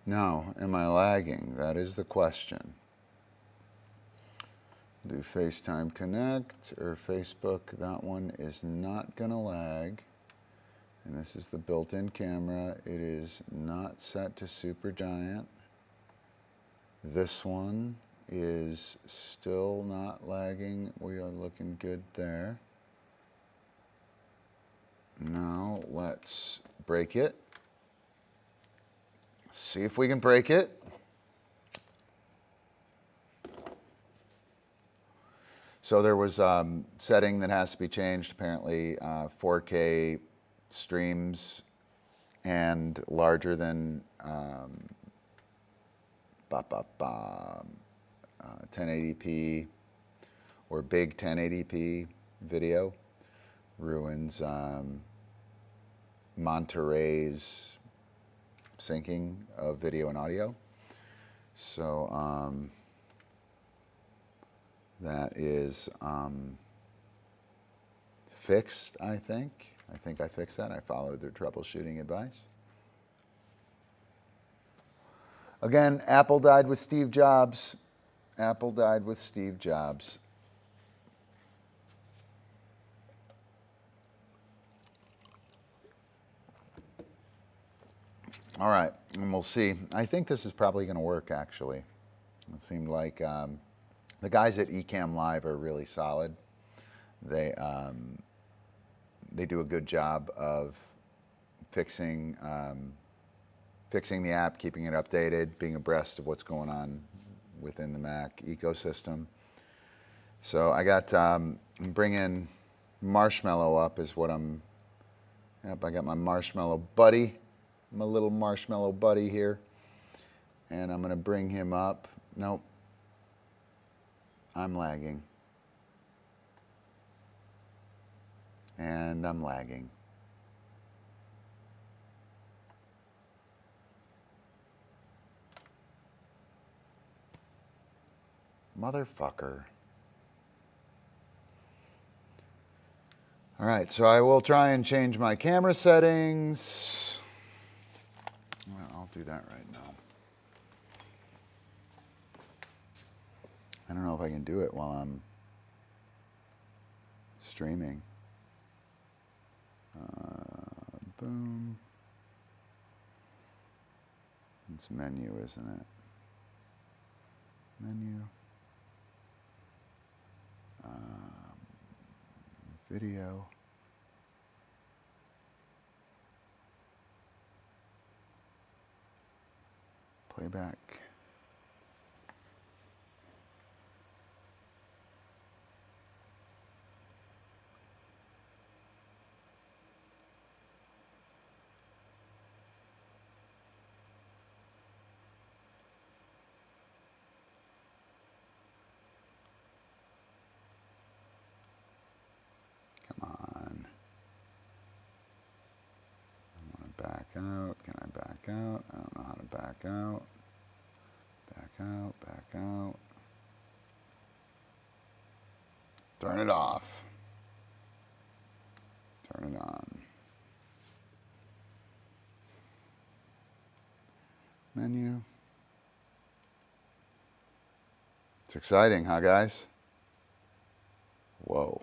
Now, am I lagging? That is the question. Do FaceTime Connect or Facebook? That one is not going to lag. And this is the built-in camera. It is not set to super giant. This one is still not lagging. We are looking good there. Now let's break it. See if we can break it. So there was setting that has to be changed. Apparently 4K streams and larger than 1080p or big 1080p video ruins Monterey's syncing of video and audio. So that is fixed, I think. I think I fixed that. I followed their troubleshooting advice. Again, Apple died with Steve Jobs. Apple died with Steve Jobs. All right, and we'll see. I think this is probably going to work, actually. It seemed like the guys at Ecamm Live are really solid. They do a good job of fixing the app, keeping it updated, being abreast of what's going on within the Mac ecosystem. So I got bringing Marshmallow up is what I'm. Yep, I got my Marshmallow buddy, my little Marshmallow buddy here, and I'm going to bring him up. Nope, I'm lagging, and I'm lagging. Motherfucker. All right, so I will try and change my camera settings. Well, I'll do that right now. I don't know if I can do it while I'm streaming. Boom. It's menu, isn't it? Menu. Video. Playback. Come on. I want to back out. Can I back out? I don't know how to back out. Back out, back out. Turn it off. Turn it on. Menu. It's exciting, huh, guys? Whoa.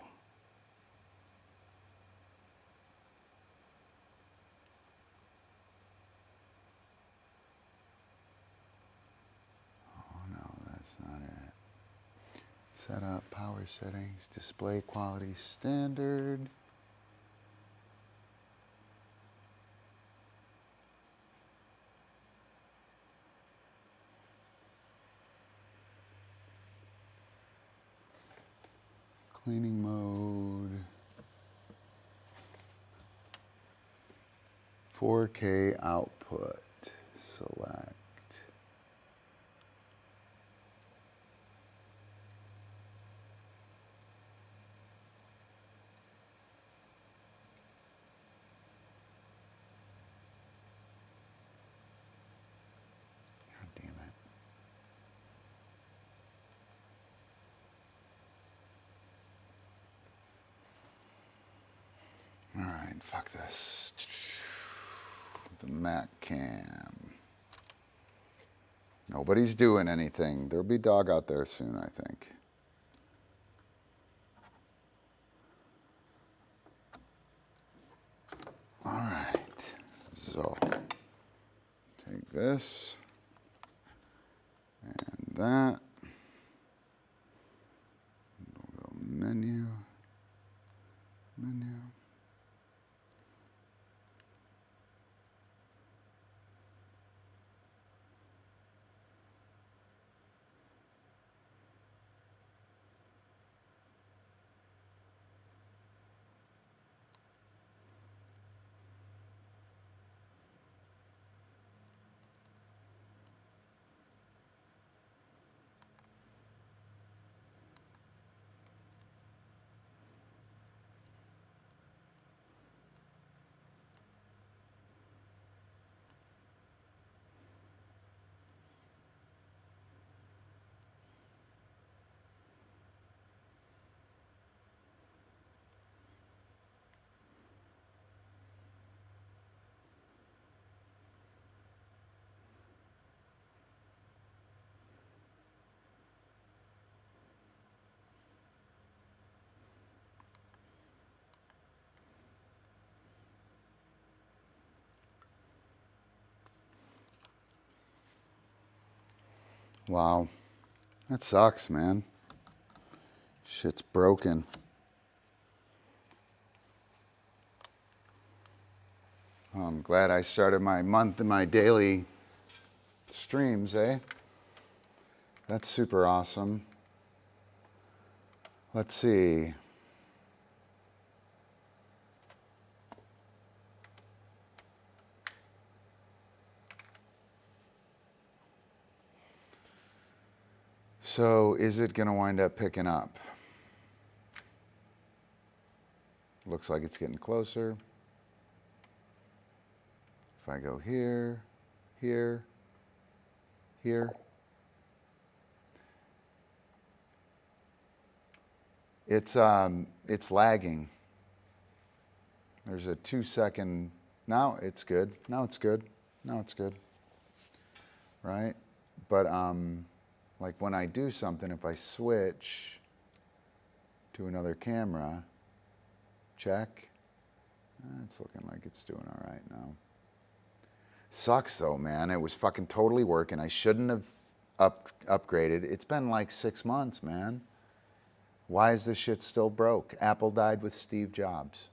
Oh, no, that's not it. Setup, power settings, display quality standard. Cleaning mode. 4K output. Select. God damn it. All right, fuck this. The Mac cam. Nobody's doing anything. There'll be dog out there soon, I think. All right. So, take this and that. We'll go menu. Wow. That sucks, man. Shit's broken. I'm glad I started my daily streams, eh? That's super awesome. Let's see. So is it going to wind up picking up? Looks like it's getting closer. If I go here, here, here. It's lagging. There's a 2-second, now it's good. Now it's good. Now it's good. Right? But like when I do something, if I switch to another camera, check, it's looking like it's doing all right now. Sucks though, man. It was fucking totally working. I shouldn't have upgraded. It's been like 6 months, man. Why is this shit still broke? Apple died with Steve Jobs.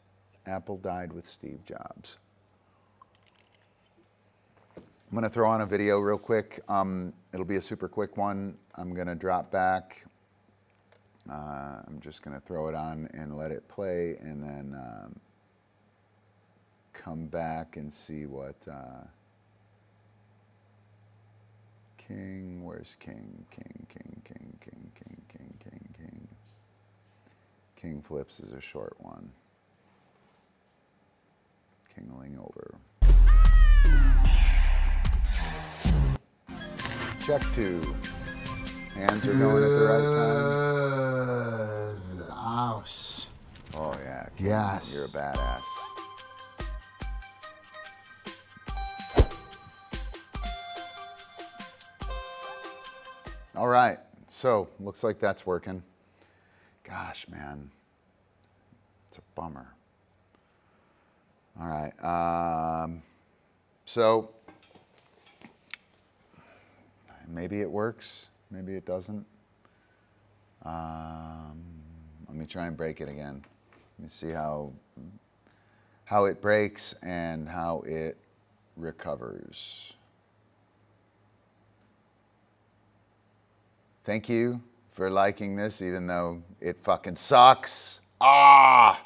Apple died with Steve Jobs. I'm going to throw on a video real quick. It'll be a super quick one. I'm going to drop back. I'm just going to throw it on and let it play and then come back and see what King, where's King? King. King flips is a short one. Kingling over. Check 2. Hands are going at the right time. House. Oh yeah, King, yes. You're a badass. All right, so looks like that's working. Gosh, man, it's a bummer. All right, so maybe it works, maybe it doesn't. Let me try and break it again. Let me see how it breaks and how it recovers. Thank you for liking this, even though it fucking sucks. Grr.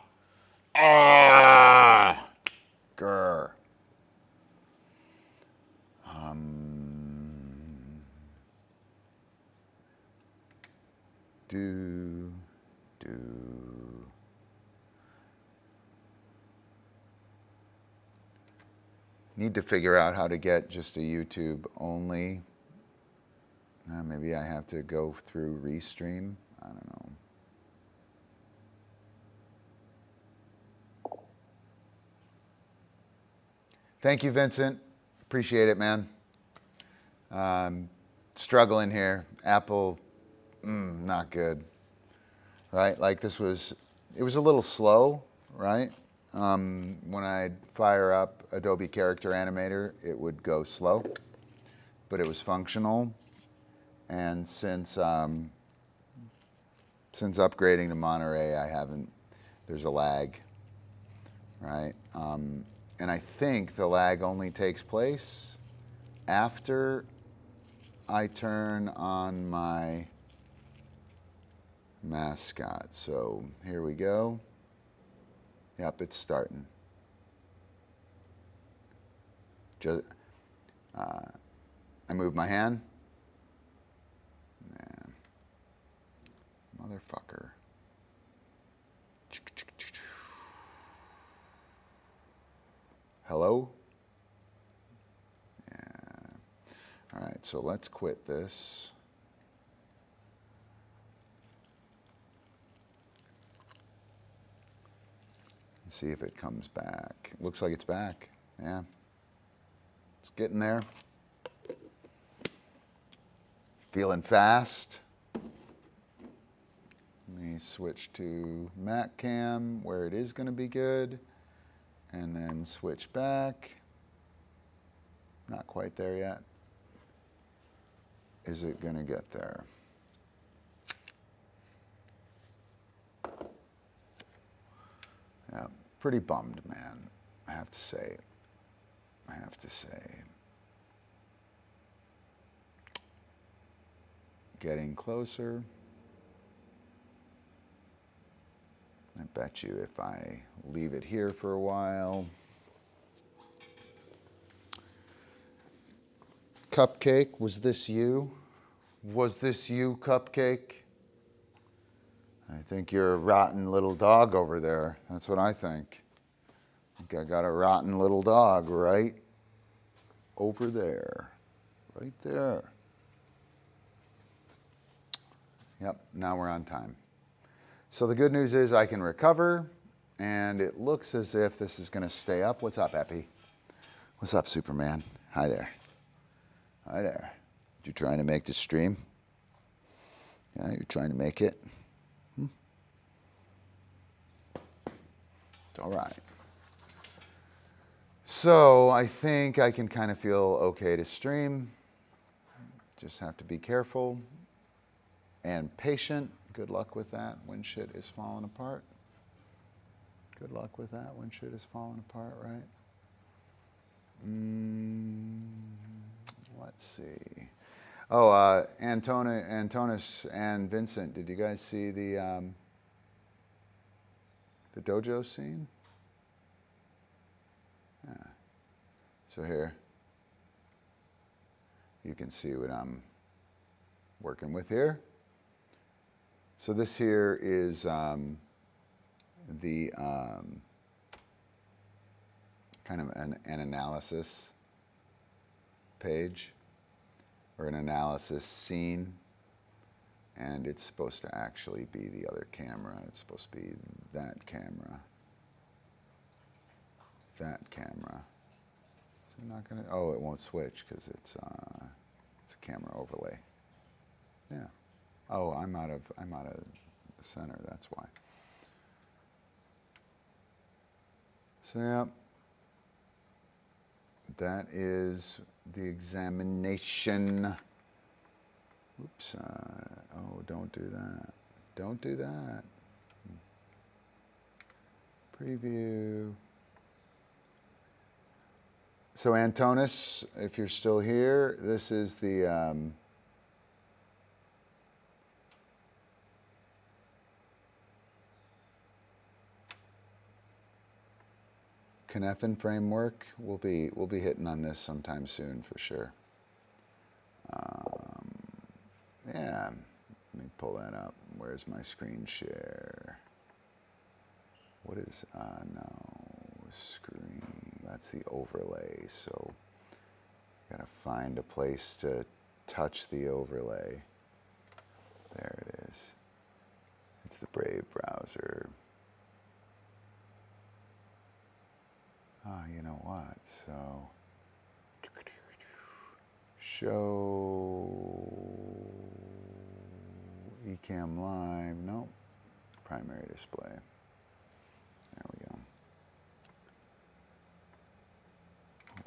Need to figure out how to get just a YouTube only. Maybe I have to go through Restream. I don't know. Thank you, Vincent. Appreciate it, man. struggling here. Apple, not good, right? Like it was a little slow, right? When I'd fire up Adobe Character Animator, it would go slow, but it was functional. And since upgrading to Monterey, there's a lag, right? And I think the lag only takes place after I turn on my mascot. So here we go. Yep, it's starting. Just, I move my hand. Nah. Motherfucker. Hello? Yeah. All right, so let's quit this. See if it comes back. It looks like it's back. Yeah. It's getting there. Feeling fast. Let me switch to Mac Cam where it is going to be good. And then switch back. Not quite there yet. Is it going to get there? Yeah, pretty bummed, man. I have to say. Getting closer. I bet you if I leave it here for a while. Cupcake, was this you? Was this you, Cupcake? I think you're a rotten little dog over there. That's what I think. I think I got a rotten little dog right over there. Right there. Yep, now we're on time. So the good news is I can recover, and it looks as if this is going to stay up. What's up, Epi? What's up, Superman? Hi there. Hi there. You trying to make the stream? Yeah, you're trying to make it? All right. So I think I can kind of feel okay to stream. Just have to be careful and patient. Good luck with that when shit is falling apart. Good luck with that when shit is falling apart, right? Let's see. Oh, Antonis and Vincent, did you guys see the dojo scene? Yeah. So here, you can see what I'm working with here. So this here is the kind of an analysis page or an analysis scene, and it's supposed to actually be the other camera. It's supposed to be that camera. That camera. Is it not gonna? Oh, it won't switch because it's a camera overlay. Yeah. Oh, I'm out of the center. That's why. So yeah, that is the examination. Oops. Oh, don't do that. Don't do that. Preview. So Antonis, if you're still here, this is the Cynefin framework. We'll be hitting on this sometime soon for sure. Yeah, let me pull that up. Where's my screen share? What is no screen? That's the overlay. So gotta find a place to touch the overlay. There it is. It's the Brave browser. Oh, you know what? So, show, Cam live, nope. Primary display. There we go.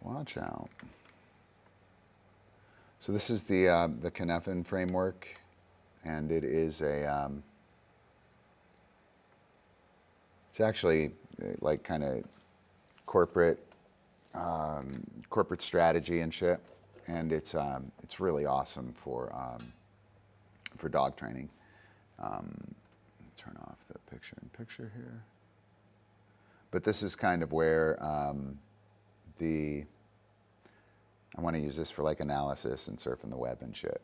Watch out. So this is the Cynefin framework, and it is a, it's actually like kind of corporate strategy and shit, and it's really awesome for dog training. Turn off the picture-in-picture here. But this is kind of where I want to use this for like analysis and surfing the web and shit,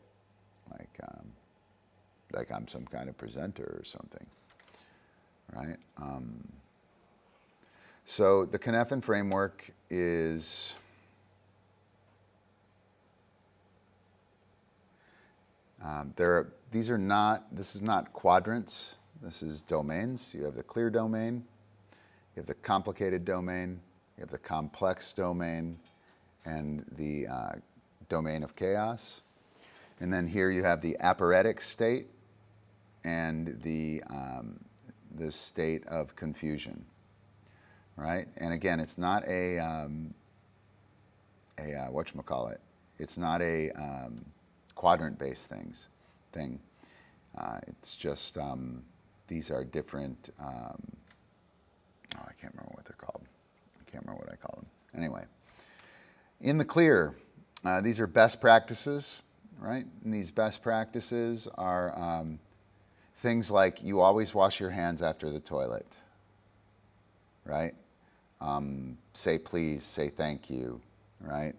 like I'm some kind of presenter or something, right? So the Cynefin framework is this is not quadrants, this is domains. You have the clear domain, you have the complicated domain, you have the complex domain, and the domain of chaos. And then here you have the aporetic state and the state of confusion, right? And again, it's not whatchamacallit, it's not a quadrant-based thing. It's just, these are different, I can't remember what they're called. I can't remember what I call them. Anyway, in the clear, these are best practices, right? And these best practices are things like you always wash your hands after the toilet, right? Say please, say thank you, right?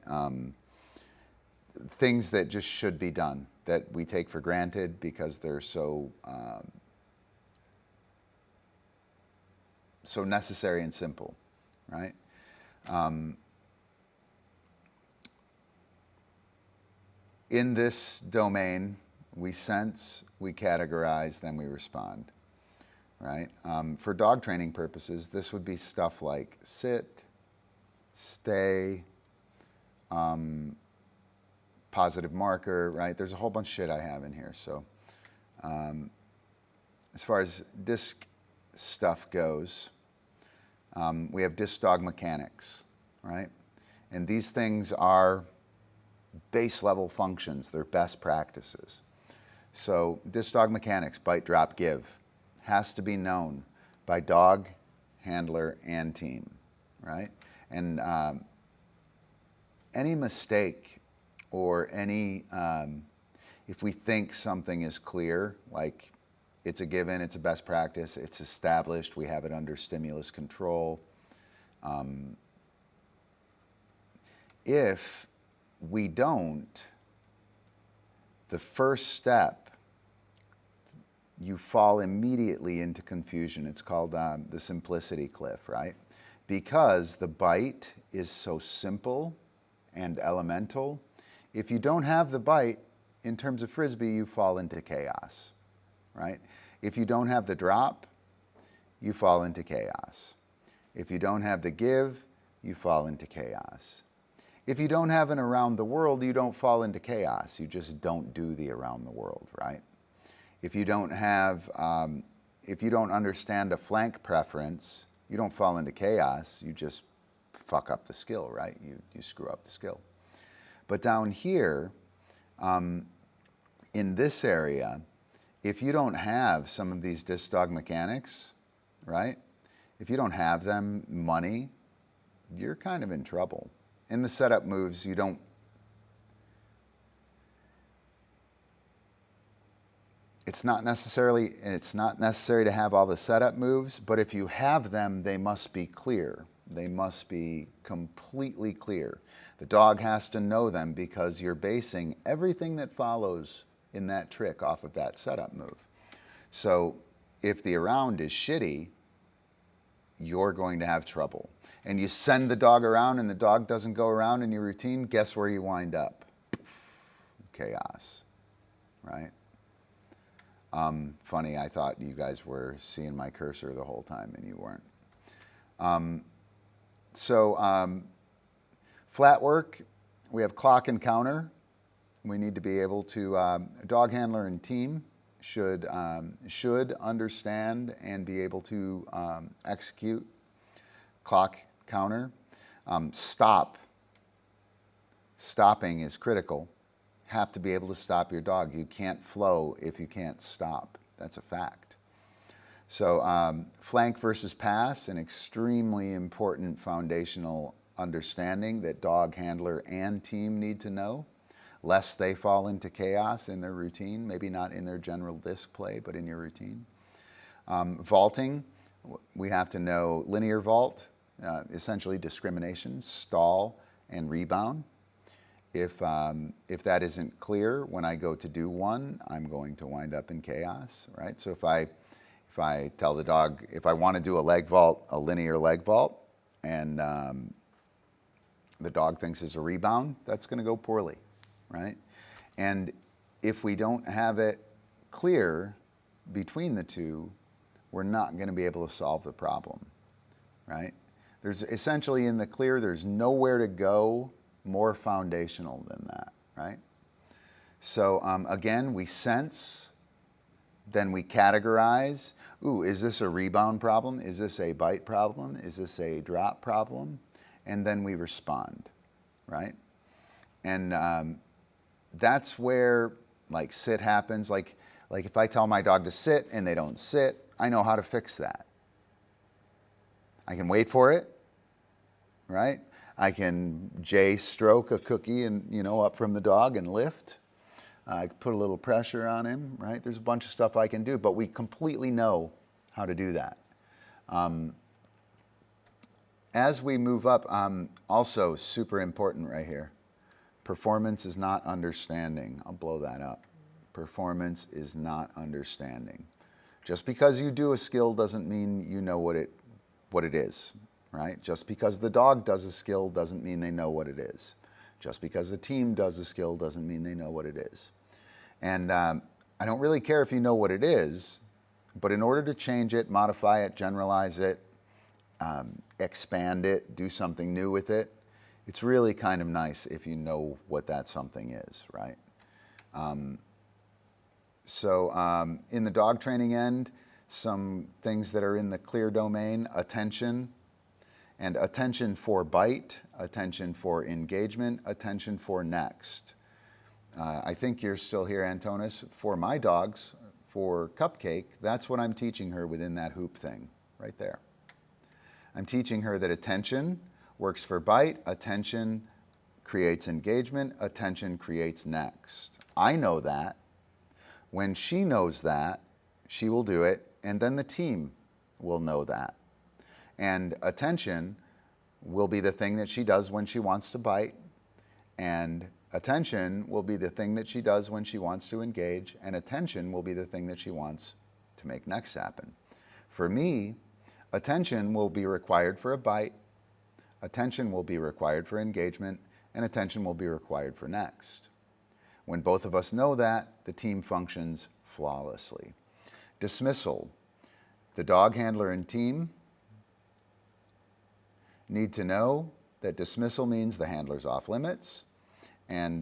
Things that just should be done, that we take for granted because they're so necessary and simple, right? In this domain, we sense, we categorize, then we respond, right? For dog training purposes, this would be stuff like sit, stay, positive marker, right? There's a whole bunch of shit I have in here. So as far as disc stuff goes, we have disc dog mechanics, right? And these things are base level functions. They're best practices. So disc dog mechanics, bite, drop, give, has to be known by dog, handler, and team, right? And any mistake or any, if we think something is clear, like it's a given, it's a best practice, it's established, we have it under stimulus control. If we don't, the first step, you fall immediately into confusion. It's called the simplicity cliff, right? Because the bite is so simple and elemental. If you don't have the bite, in terms of Frisbee, you fall into chaos, right? If you don't have the drop, you fall into chaos. If you don't have the give, you fall into chaos. If you don't have an around the world, you don't fall into chaos. You just don't do the around the world, right? If you don't have, if you don't understand a flank preference, you don't fall into chaos. You just fuck up the skill, right? You screw up the skill. But down here, in this area, if you don't have some of these disc dog mechanics, right? If you don't have them, money, you're kind of in trouble. In the setup moves, you don't, it's not necessary to have all the setup moves, but if you have them, they must be clear. They must be completely clear. The dog has to know them because you're basing everything that follows in that trick off of that setup move. So if the around is shitty, you're going to have trouble. And you send the dog around and the dog doesn't go around in your routine, guess where you wind up? Chaos, right? Funny, I thought you guys were seeing my cursor the whole time and you weren't. Flat work, we have clock and counter. We need to be able to, dog handler and team should understand and be able to execute clock counter. Stopping is critical. Have to be able to stop your dog. You can't flow if you can't stop. That's a fact. So flank versus pass, an extremely important foundational understanding that dog handler and team need to know, lest they fall into chaos in their routine, maybe not in their general disc play, but in your routine. Vaulting, we have to know linear vault, essentially discrimination, stall, and rebound. If that isn't clear, when I go to do one, I'm going to wind up in chaos, right? So if I tell the dog, if I want to do a leg vault, a linear leg vault, and the dog thinks it's a rebound, that's going to go poorly, right? And if we don't have it clear between the two, we're not going to be able to solve the problem, right? There's essentially in the clear, there's nowhere to go more foundational than that, right? So again, we sense, then we categorize. Ooh, is this a rebound problem? Is this a bite problem? Is this a drop problem? And then we respond, right? And that's where like sit happens. Like if I tell my dog to sit and they don't sit, I know how to fix that. I can wait for it, right? I can J-stroke a cookie and, up from the dog and lift. I can put a little pressure on him, right? There's a bunch of stuff I can do, but we completely know how to do that. As we move up, also super important right here. Performance is not understanding. I'll blow that up. Performance is not understanding. Just because you do a skill doesn't mean you know what it is, right? Just because the dog does a skill doesn't mean they know what it is. Just because the team does a skill doesn't mean they know what it is. And I don't really care if you know what it is, but in order to change it, modify it, generalize it, expand it, do something new with it, it's really kind of nice if you know what that something is, right? So in the dog training end, some things that are in the clear domain, attention, and attention for bite, attention for engagement, attention for next. I think you're still here, Antonis. For my dogs, for Cupcake, that's what I'm teaching her within that hoop thing right there. I'm teaching her that attention works for bite, attention creates engagement, attention creates next. I know that. When she knows that, she will do it, and then the team will know that. And attention will be the thing that she does when she wants to bite, and attention will be the thing that she does when she wants to engage, and attention will be the thing that she wants to make next happen. For me, attention will be required for a bite, attention will be required for engagement, and attention will be required for next. When both of us know that, the team functions flawlessly. Dismissal. The dog handler and team need to know that dismissal means the handler's off limits, and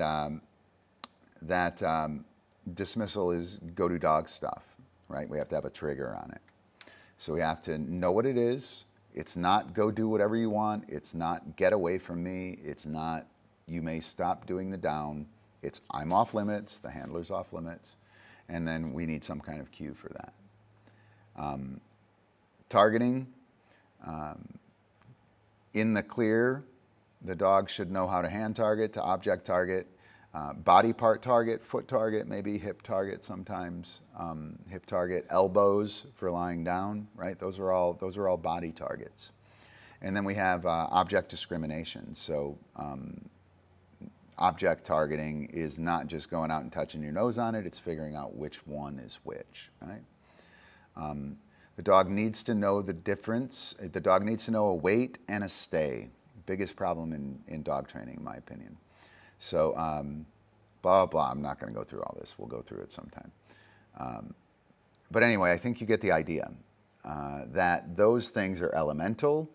that dismissal is go do dog stuff, right? We have to have a trigger on it. So we have to know what it is. It's not go do whatever you want. It's not get away from me. It's not you may stop doing the down. It's I'm off limits, the handler's off limits, and then we need some kind of cue for that. Targeting. In the clear, the dog should know how to hand target, to object target, body part target, foot target, maybe hip target sometimes, hip target, elbows for lying down, right? Those are all body targets. And then we have object discrimination. So object targeting is not just going out and touching your nose on it, it's figuring out which one is which, right? The dog needs to know the difference. The dog needs to know a wait and a stay. Biggest problem in dog training, in my opinion. So, blah, blah, I'm not going to go through all this. We'll go through it sometime. But anyway, I think you get the idea that those things are elemental,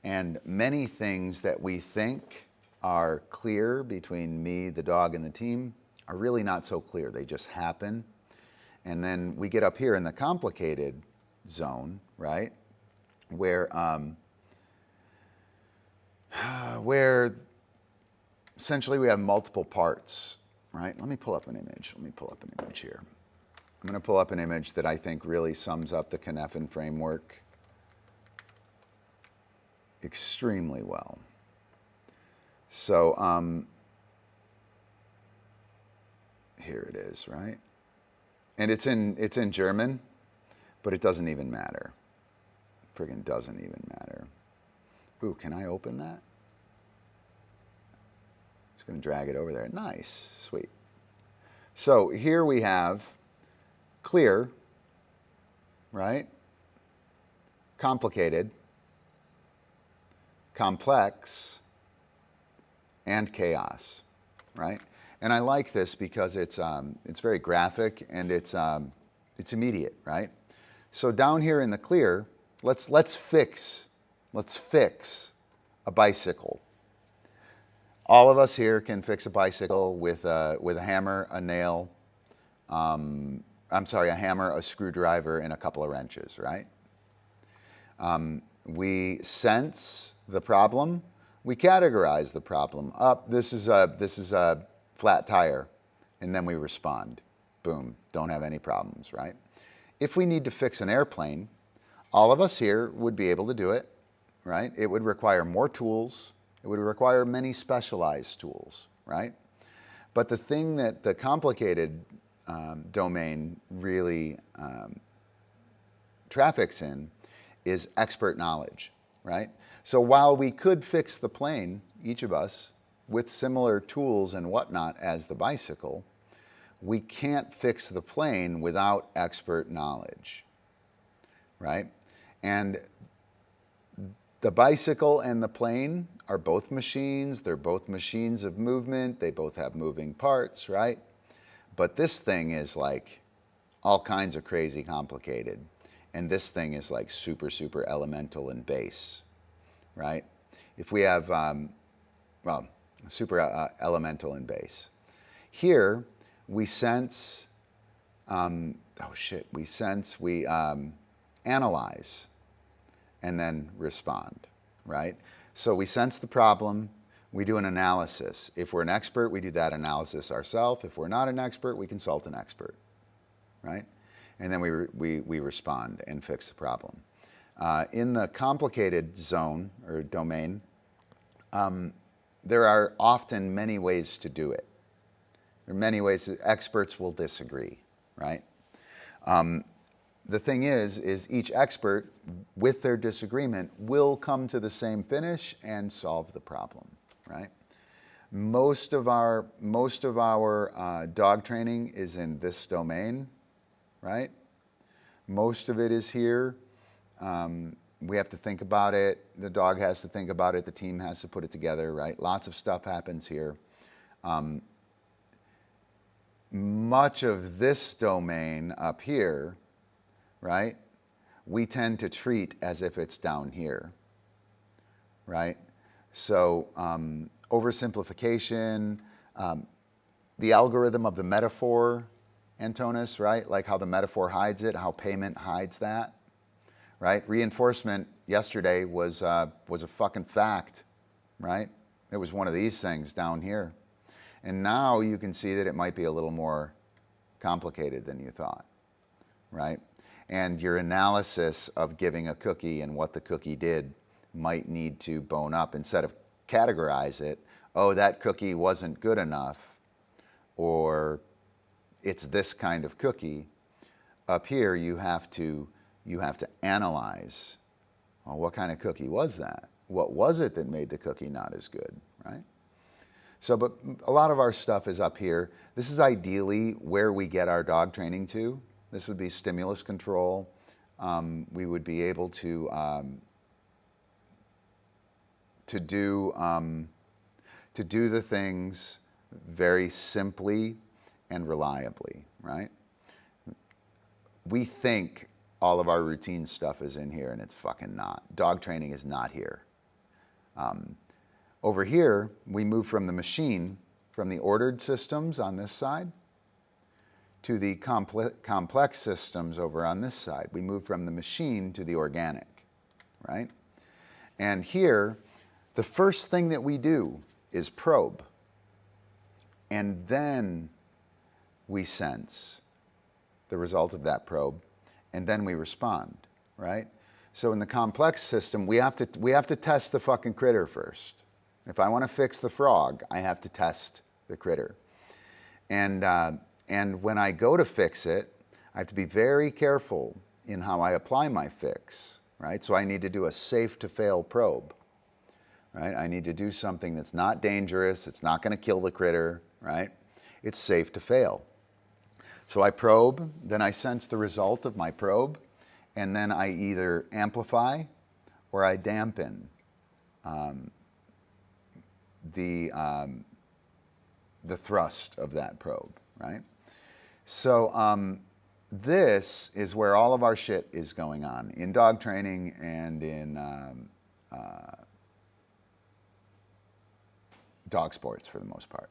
and many things that we think are clear between me, the dog, and the team are really not so clear. They just happen. And then we get up here in the complicated zone, right? Where, where essentially we have multiple parts, right? Let me pull up an image. Let me pull up an image here. I'm going to pull up an image that I think really sums up the Cynefin framework extremely well. So here it is, right? And it's in German, but it doesn't even matter. Friggin' doesn't even matter. Ooh, can I open that? Just going to drag it over there. Nice, sweet. So here we have clear, right? Complicated, complex, and chaos, right? And I like this because it's very graphic and it's immediate, right? So down here in the clear, let's fix a bicycle. All of us here can fix a bicycle with a hammer, a nail, a hammer, a screwdriver, and a couple of wrenches, right? We sense the problem. We categorize the problem. This is a flat tire, and then we respond. Boom, don't have any problems, right? If we need to fix an airplane, all of us here would be able to do it, right? It would require more tools. It would require many specialized tools, right? But the thing that the complicated domain really traffics in is expert knowledge, right? So while we could fix the plane, each of us, with similar tools and whatnot as the bicycle, we can't fix the plane without expert knowledge, right? And the bicycle and the plane are both machines. They're both machines of movement. They both have moving parts, right? But this thing is like all kinds of crazy complicated. And this thing is like super, super elemental and base, right? If we have, super elemental and base. Here, we sense, we analyze and then respond, right? So we sense the problem, we do an analysis. If we're an expert, we do that analysis ourselves. If we're not an expert, we consult an expert, right? And then we respond and fix the problem. In the complicated zone or domain, there are often many ways to do it. There are many ways that experts will disagree, right? The thing is each expert, with their disagreement, will come to the same finish and solve the problem, right? Most of our dog training is in this domain, right? Most of it is here. We have to think about it. The dog has to think about it. The team has to put it together, right? Lots of stuff happens here. Much of this domain up here, right, we tend to treat as if it's down here, right? So oversimplification, the algorithm of the metaphor, Antonis, right? Like how the metaphor hides it, how payment hides that, right? Reinforcement yesterday was a fucking fact, right? It was one of these things down here. And now you can see that it might be a little more complicated than you thought, right? And your analysis of giving a cookie and what the cookie did might need to bone up instead of categorize it. Oh, that cookie wasn't good enough, or it's this kind of cookie. Up here, you have to analyze. Well, what kind of cookie was that? What was it that made the cookie not as good, right? So, but a lot of our stuff is up here. This is ideally where we get our dog training to. This would be stimulus control. We would be able to do the things very simply and reliably, right? We think all of our routine stuff is in here, and it's fucking not. Dog training is not here. Over here, we move from the machine, from the ordered systems on this side, to the complex systems over on this side. We move from the machine to the organic, right? And here, the first thing that we do is probe. And then we sense the result of that probe, and then we respond, right? So in the complex system, we have to test the fucking critter first. If I want to fix the frog, I have to test the critter. And when I go to fix it, I have to be very careful in how I apply my fix, right? So I need to do a safe to fail probe, right? I need to do something that's not dangerous, it's not going to kill the critter, right? It's safe to fail. So I probe, then I sense the result of my probe, and then I either amplify or I dampen the thrust of that probe, right? So this is where all of our shit is going on in dog training and in dog sports for the most part,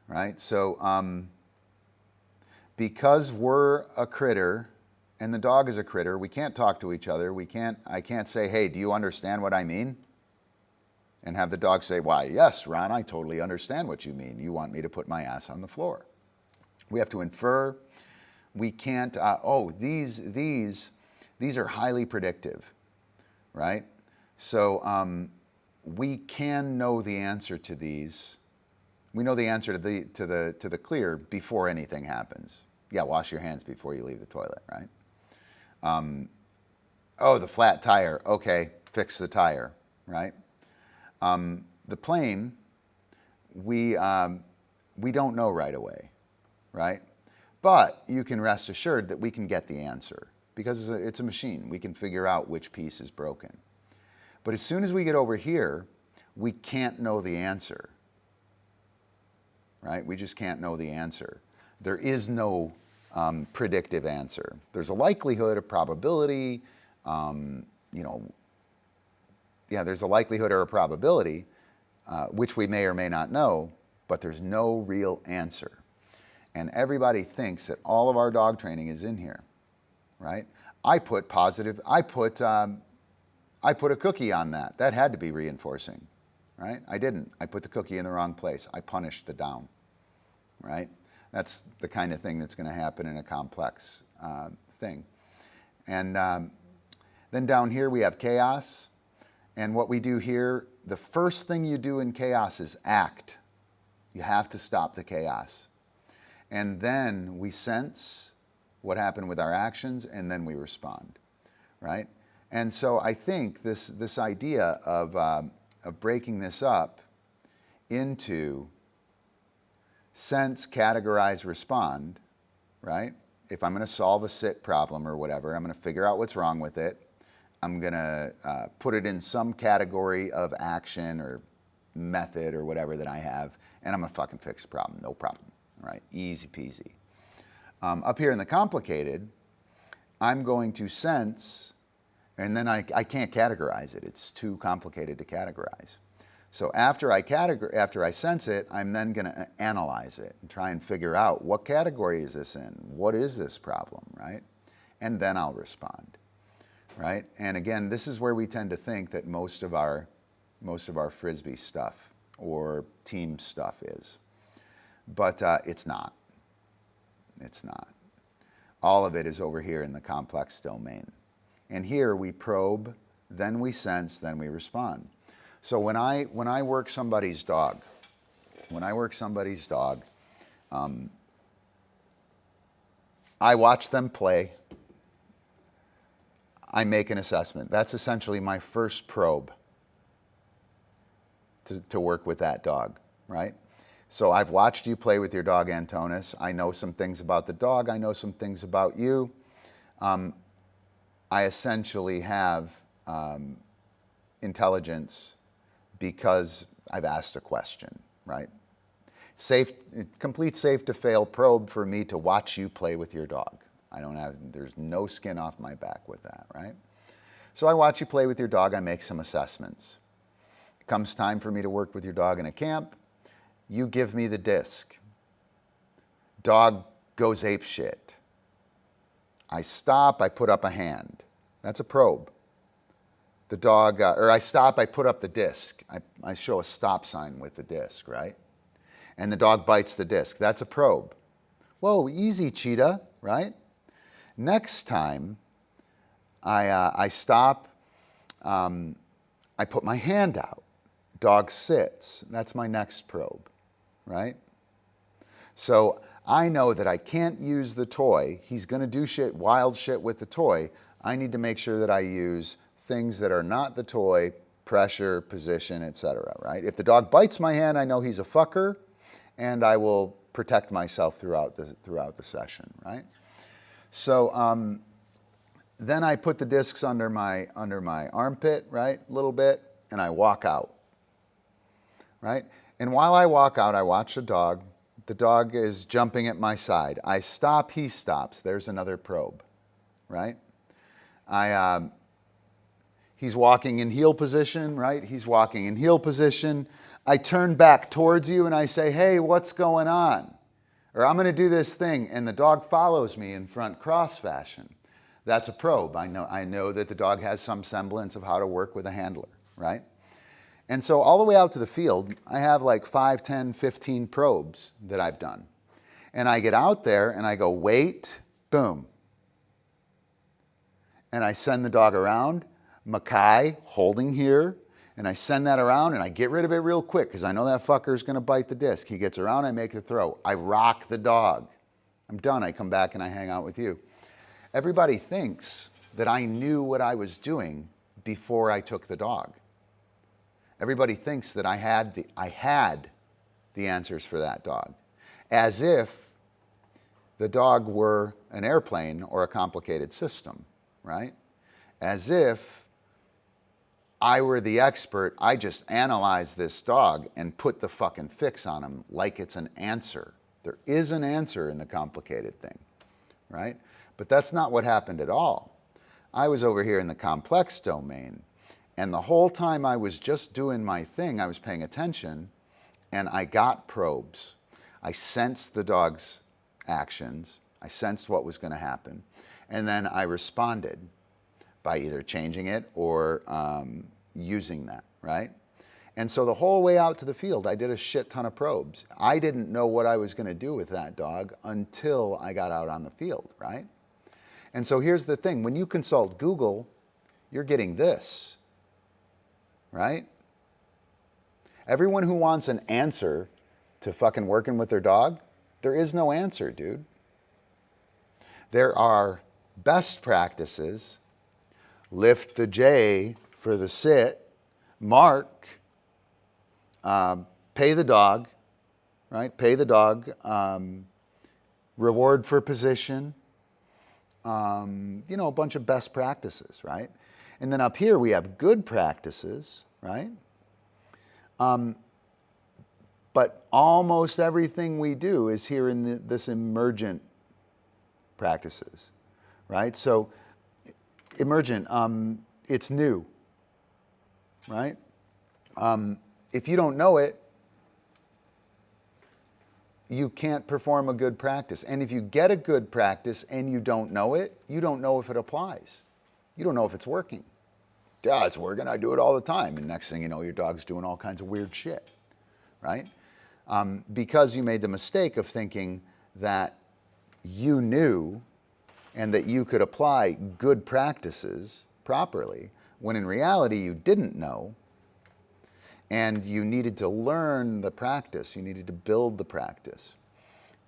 right? So because we're a critter and the dog is a critter, we can't talk to each other. I can't say, hey, do you understand what I mean? And have the dog say, why, yes, Ron, I totally understand what you mean. You want me to put my ass on the floor. We have to infer. We can't, these are highly predictive, right? So we can know the answer to these. We know the answer to the clear before anything happens. Yeah, wash your hands before you leave the toilet, right? The flat tire. Okay, fix the tire, right? The plane, we don't know right away, right? But you can rest assured that we can get the answer because it's a machine. We can figure out which piece is broken. But as soon as we get over here, we can't know the answer, right? We just can't know the answer. There is no predictive answer. There's a likelihood, a probability, there's a likelihood or a probability, which we may or may not know, but there's no real answer. And everybody thinks that all of our dog training is in here, right? I put a cookie on that. That had to be reinforcing, right? I didn't. I put the cookie in the wrong place. I punished the down, right? That's the kind of thing that's going to happen in a complex thing. And then down here we have chaos. And what we do here, the first thing you do in chaos is act. You have to stop the chaos. And then we sense what happened with our actions, and then we respond, right? And so I think this idea of breaking this up into sense, categorize, respond, right? If I'm going to solve a sit problem or whatever, I'm going to figure out what's wrong with it. I'm going to put it in some category of action or method or whatever that I have, and I'm going to fucking fix the problem. No problem, right? Easy peasy. Up here in the complicated, I'm going to sense, and then I can't categorize it. It's too complicated to categorize. So after I sense it, I'm then going to analyze it and try and figure out what category is this in? What is this problem, right? And then I'll respond, right? And again, this is where we tend to think that most of our Frisbee stuff or team stuff is. But it's not. It's not. All of it is over here in the complex domain. And here we probe, then we sense, then we respond. So when I work somebody's dog, I watch them play. I make an assessment. That's essentially my first probe to work with that dog, right? So I've watched you play with your dog, Antonis. I know some things about the dog. I know some things about you. I essentially have intelligence because I've asked a question, right? Complete safe to fail probe for me to watch you play with your dog. There's no skin off my back with that, right? So I watch you play with your dog. I make some assessments. It comes time for me to work with your dog in a camp. You give me the disc. Dog goes ape shit. I stop, I put up a hand. That's a probe. The dog, or I stop, I put up the disc. I show a stop sign with the disc, right? And the dog bites the disc. That's a probe. Whoa, easy, cheetah, right? Next time, I stop, I put my hand out. Dog sits. That's my next probe, right? So I know that I can't use the toy. He's going to do shit, wild shit with the toy. I need to make sure that I use things that are not the toy, pressure, position, etc., right? If the dog bites my hand, I know he's a fucker, and I will protect myself throughout the session, right? So then I put the discs under my armpit, right, a little bit, and I walk out, right? And while I walk out, I watch the dog. The dog is jumping at my side. I stop, he stops. There's another probe, right? He's walking in heel position, right? He's walking in heel position. I turn back towards you and I say, hey, what's going on? Or I'm going to do this thing, and the dog follows me in front cross fashion. That's a probe. I know that the dog has some semblance of how to work with a handler, right? And so all the way out to the field, I have like 5, 10, 15 probes that I've done. And I get out there and I go, wait, boom. And I send the dog around, Mackay holding here, and I send that around and I get rid of it real quick because I know that fucker's going to bite the disc. He gets around, I make the throw. I rock the dog. I'm done. I come back and I hang out with you. Everybody thinks that I knew what I was doing before I took the dog. Everybody thinks that I had the answers for that dog, as if the dog were an airplane or a complicated system, right? As if I were the expert. I just analyzed this dog and put the fucking fix on him like it's an answer. There is an answer in the complicated thing, right? But that's not what happened at all. I was over here in the complex domain, and the whole time I was just doing my thing, I was paying attention, and I got probes. I sensed the dog's actions. I sensed what was going to happen. And then I responded by either changing it or using that, right? And so the whole way out to the field, I did a shit ton of probes. I didn't know what I was going to do with that dog until I got out on the field, right? And so here's the thing. When you consult Google, you're getting this, right? Everyone who wants an answer to fucking working with their dog, there is no answer, dude. There are best practices. Lift the J for the sit, mark, pay the dog, right? Pay the dog, reward for position, a bunch of best practices, right? And then up here we have good practices, right? But almost everything we do is here in this emergent practices, right? So emergent, it's new, right? If you don't know it, you can't perform a good practice. And if you get a good practice and you don't know it, you don't know if it applies. You don't know if it's working. Yeah, it's working. I do it all the time. And next thing you know, your dog's doing all kinds of weird shit, right? Because you made the mistake of thinking that you knew and that you could apply good practices properly, when in reality you didn't know, and you needed to learn the practice. You needed to build the practice.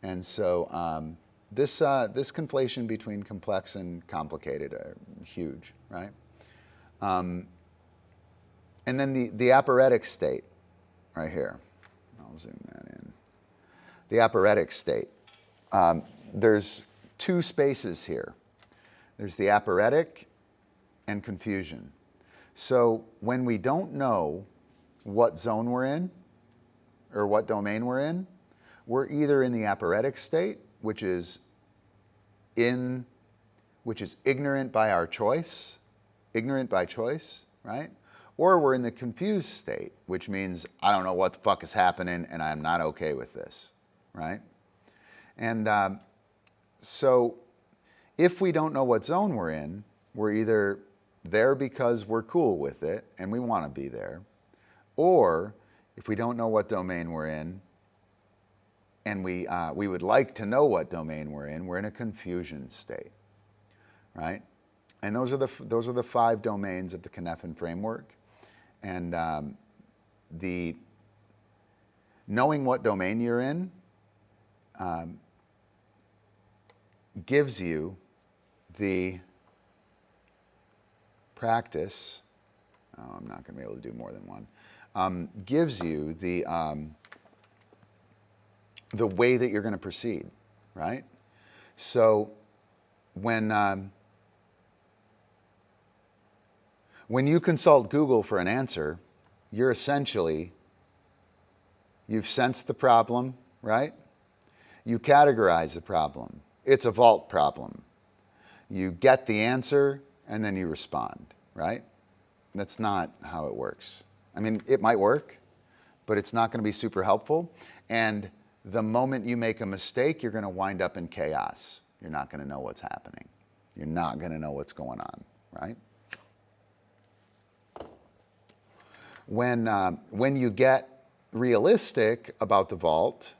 And so this conflation between complex and complicated are huge, right? And then the aporetic state, right here. I'll zoom that in. The aporetic state. There's two spaces here. There's the aporetic and confusion. So when we don't know what zone we're in or what domain we're in, we're either in the aporetic state, which is ignorant by our choice, ignorant by choice, right? Or we're in the confused state, which means I don't know what the fuck is happening and I'm not okay with this, right? And So if we don't know what zone we're in, we're either there because we're cool with it and we want to be there, or if we don't know what domain we're in and we would like to know what domain we're in a confusion state, right? And those are the 5 domains of the Cynefin framework. And the knowing what domain you're in gives you the practice. Oh, I'm not going to be able to do more than one. Gives you the way that you're going to proceed, right? So when you consult Google for an answer, you've sensed the problem, right? You categorize the problem. It's a vault problem. You get the answer and then you respond, right? That's not how it works. I mean, it might work, but it's not going to be super helpful. And the moment you make a mistake, you're going to wind up in chaos. You're not going to know what's happening. You're not going to know what's going on, right? When you get realistic about the vault,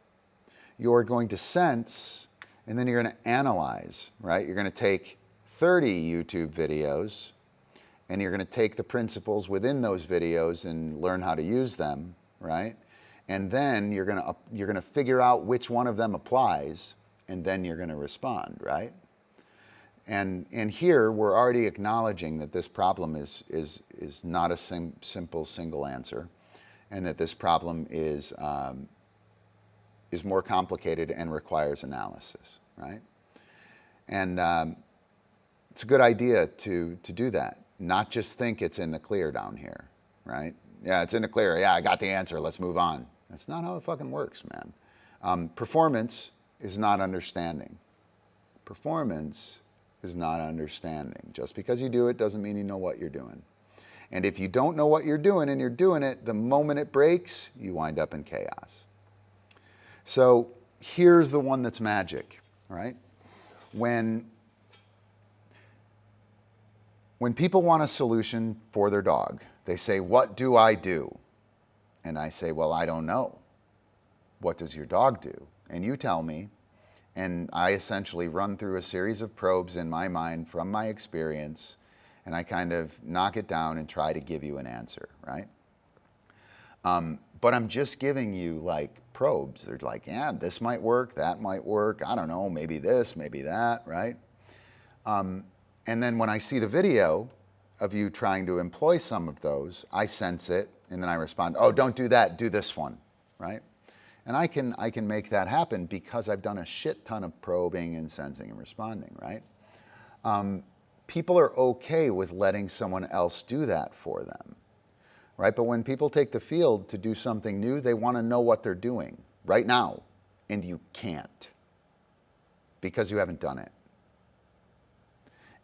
you're going to sense, and then you're going to analyze, right? You're going to take 30 YouTube videos, and you're going to take the principles within those videos and learn how to use them, right? And then you're going to figure out which one of them applies, and then you're going to respond, right? And here we're already acknowledging that this problem is not a simple single answer, and that this problem is more complicated and requires analysis, right? And it's a good idea to do that. Not just think it's in the clear down here, right? Yeah, it's in the clear. Yeah, I got the answer. Let's move on. That's not how it fucking works, man. Performance is not understanding. Performance is not understanding. Just because you do it doesn't mean you know what you're doing. And if you don't know what you're doing and you're doing it, the moment it breaks, you wind up in chaos. So here's the one that's magic, right? When people want a solution for their dog, they say, what do I do? And I say, well, I don't know. What does your dog do? And you tell me, and I essentially run through a series of probes in my mind from my experience, and I kind of knock it down and try to give you an answer, right? But I'm just giving you like probes. They're like, yeah, this might work, that might work, I don't know, maybe this, maybe that, right? And then when I see the video of you trying to employ some of those, I sense it, and then I respond, oh, don't do that, do this one, right? And I can make that happen because I've done a shit ton of probing and sensing and responding, right? People are okay with letting someone else do that for them, right? But when people take the field to do something new, they want to know what they're doing right now, and you can't because you haven't done it.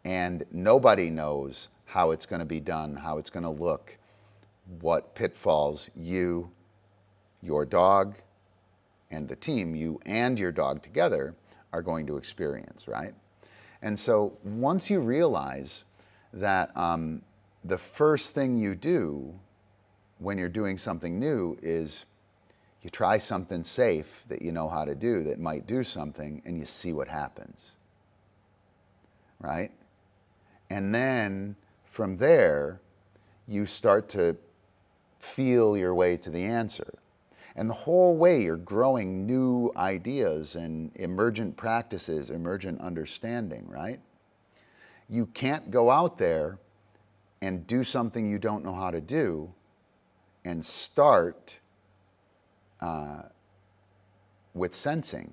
And nobody knows how it's going to be done, how it's going to look, what pitfalls you, your dog, and the team, you and your dog together, are going to experience, right? And so once you realize that the first thing you do when you're doing something new is you try something safe that you know how to do that might do something, and you see what happens, right? And then from there, you start to feel your way to the answer. And the whole way you're growing new ideas and emergent practices, emergent understanding, right? You can't go out there and do something you don't know how to do and start with sensing.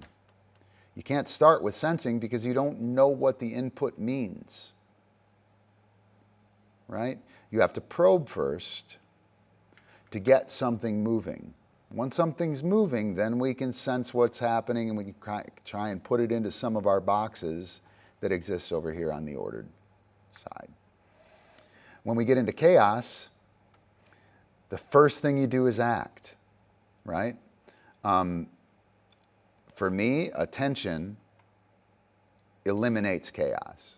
You can't start with sensing because you don't know what the input means, right? You have to probe first to get something moving. Once something's moving, then we can sense what's happening, and we can try and put it into some of our boxes that exist over here on the ordered side. When we get into chaos, the first thing you do is act, right? For me, attention eliminates chaos.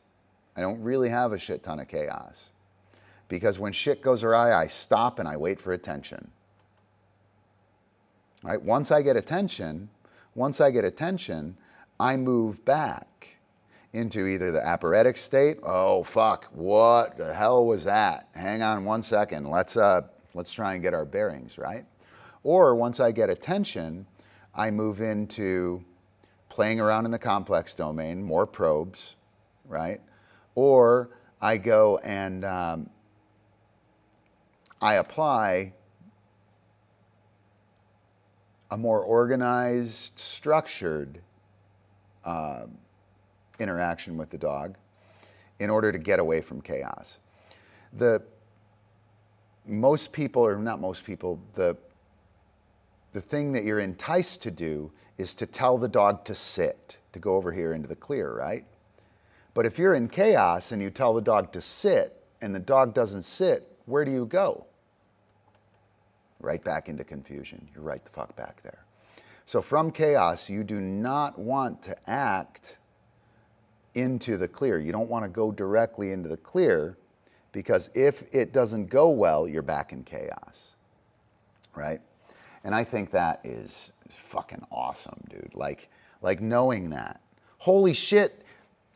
I don't really have a shit ton of chaos. Because when shit goes awry, I stop and I wait for attention. Right? Once I get attention, I move back into either the aphoretic state. Oh fuck, what the hell was that? Hang on one second. Let's try and get our bearings, right? Or once I get attention, I move into playing around in the complex domain, more probes, right? Or I go and I apply a more organized, structured interaction with the dog in order to get away from chaos. Most people, or not most people, the thing that you're enticed to do is to tell the dog to sit, to go over here into the clear, right? But if you're in chaos and you tell the dog to sit and the dog doesn't sit, where do you go? Right back into confusion. You're right the fuck back there. So from chaos, you do not want to act into the clear. You don't want to go directly into the clear, because if it doesn't go well, you're back in chaos, right? And I think that is fucking awesome, dude. Like knowing that. Holy shit,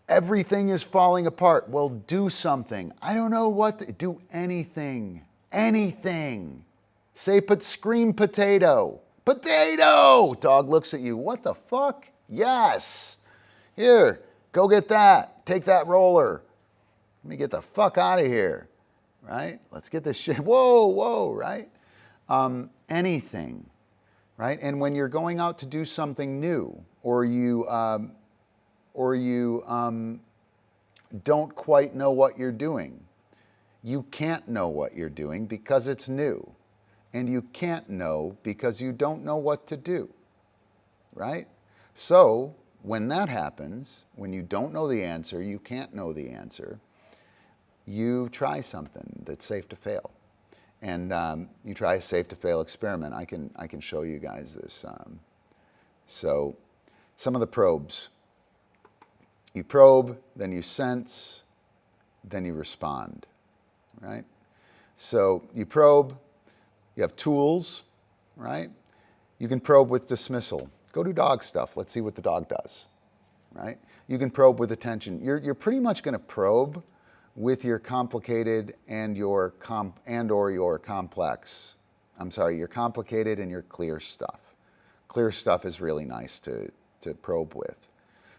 everything is falling apart. Well, do something. I don't know what to do. Anything. Say, scream potato. Potato! Dog looks at you. What the fuck? Yes. Here, go get that. Take that roller. Let me get the fuck out of here. Right? Let's get this shit. Whoa, right? Anything. Right? And when you're going out to do something new, or you don't quite know what you're doing, you can't know what you're doing because it's new. And you can't know because you don't know what to do, right? So when that happens, when you don't know the answer, you can't know the answer, you try something that's safe to fail. And you try a safe to fail experiment. I can show you guys this. So some of the probes. You probe, then you sense, then you respond, right? So you probe. You have tools, right? You can probe with dismissal. Go do dog stuff. Let's see what the dog does, right? You can probe with attention. You're pretty much going to probe with your complicated and your complex. I'm sorry, your complicated and your clear stuff. Clear stuff is really nice to probe with.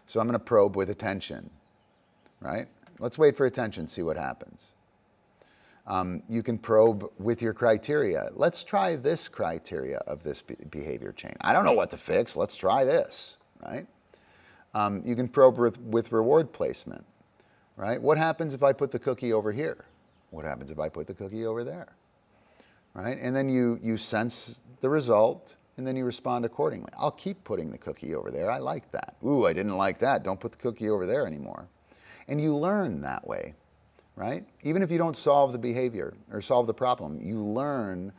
So I'm going to probe with attention, right? Let's wait for attention, see what happens. You can probe with your criteria. Let's try this criteria of this behavior chain. I don't know what to fix. Let's try this, right? You can probe with reward placement, right? What happens if I put the cookie over here? What happens if I put the cookie over there, right? And then you sense the result, and then you respond accordingly. I'll keep putting the cookie over there. I like that. Ooh, I didn't like that. Don't put the cookie over there anymore. And you learn that way. Right? Even if you don't solve the behavior or solve the problem, you learn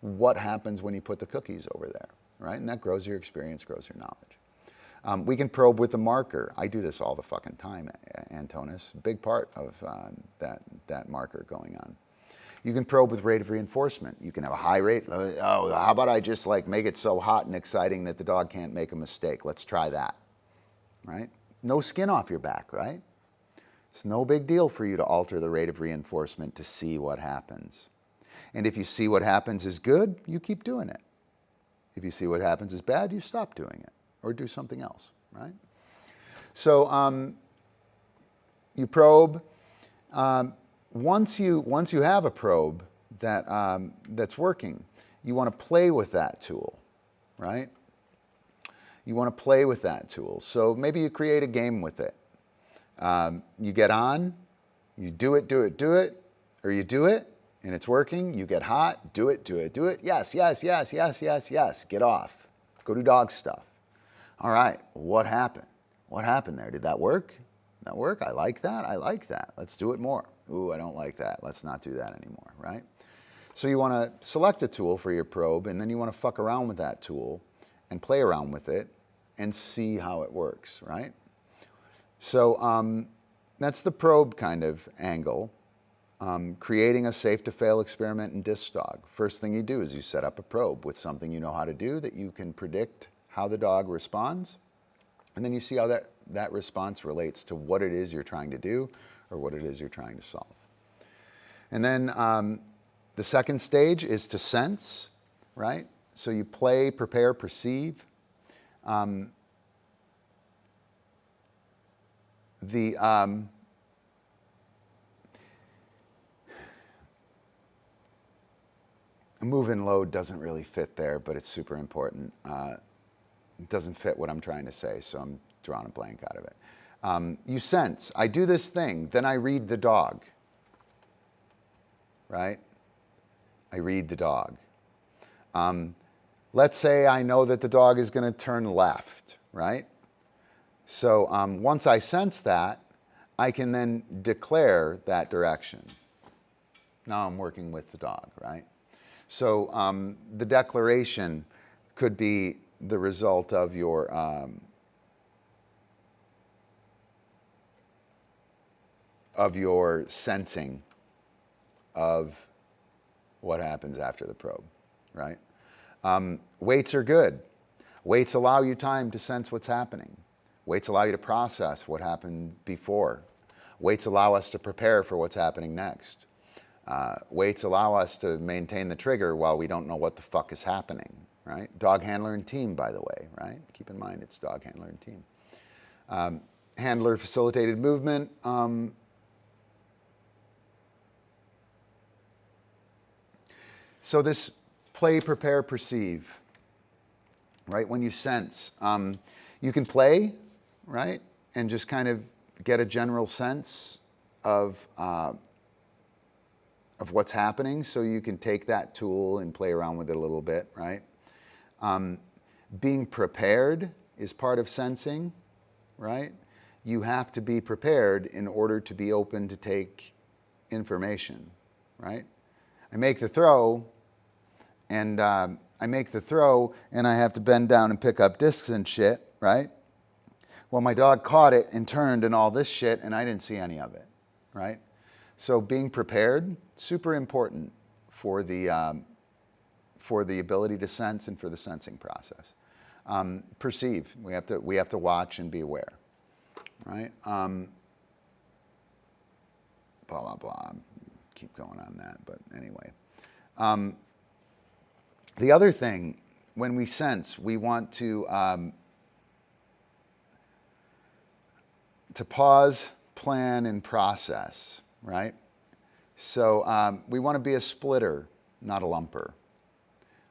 what happens when you put the cookies over there, right? And that grows your experience, grows your knowledge. We can probe with the marker. I do this all the fucking time, Antonis. Big part of that marker going on. You can probe with rate of reinforcement. You can have a high rate. Oh, how about I just make it so hot and exciting that the dog can't make a mistake? Let's try that, right? No skin off your back, right? It's no big deal for you to alter the rate of reinforcement to see what happens. And if you see what happens is good, you keep doing it. If you see what happens is bad, you stop doing it or do something else, right? So you probe. Once you have a probe that's working, you want to play with that tool, right? You want to play with that tool. So maybe you create a game with it. You get on, you do it, or you do it, and it's working, you get hot, do it, yes, get off, go do dog stuff. All right, what happened? What happened there? Did that work? That work? I like that, let's do it more. Ooh, I don't like that, let's not do that anymore, right? So you want to select a tool for your probe, and then you want to fuck around with that tool and play around with it and see how it works, right? So that's the probe kind of angle. Creating a safe to fail experiment in disc dog. First thing you do is you set up a probe with something you know how to do that you can predict how the dog responds. And then you see how that response relates to what it is you're trying to do or what it is you're trying to solve. And then the second stage is to sense, right? So you play, prepare, perceive. Move and load doesn't really fit there, but it's super important. It doesn't fit what I'm trying to say, so I'm drawing a blank out of it. You sense, I do this thing, then I read the dog, right? I read the dog. Let's say I know that the dog is going to turn left, right? So once I sense that, I can then declare that direction. Now I'm working with the dog, right? So the declaration could be the result of your sensing of what happens after the probe, right? Waits are good. Waits allow you time to sense what's happening. Waits allow you to process what happened before. Waits allow us to prepare for what's happening next. Waits allow us to maintain the trigger while we don't know what the fuck is happening, right? Dog handler and team, by the way, right? Keep in mind it's dog handler and team. Handler facilitated movement. So this play, prepare, perceive, right? When you sense, you can play, right? And just kind of get a general sense of what's happening, so you can take that tool and play around with it a little bit, right? Being prepared is part of sensing, right? You have to be prepared in order to be open to take information, right? I make the throw, and I have to bend down and pick up discs and shit, right? Well, my dog caught it and turned and all this shit, and I didn't see any of it, right? So being prepared, super important for the ability to sense and for the sensing process. Perceive, we have to watch and be aware, right? Blah, blah, blah. Keep going on that, but anyway. The other thing, when we sense, we want to pause, plan, and process, right? So we want to be a splitter, not a lumper.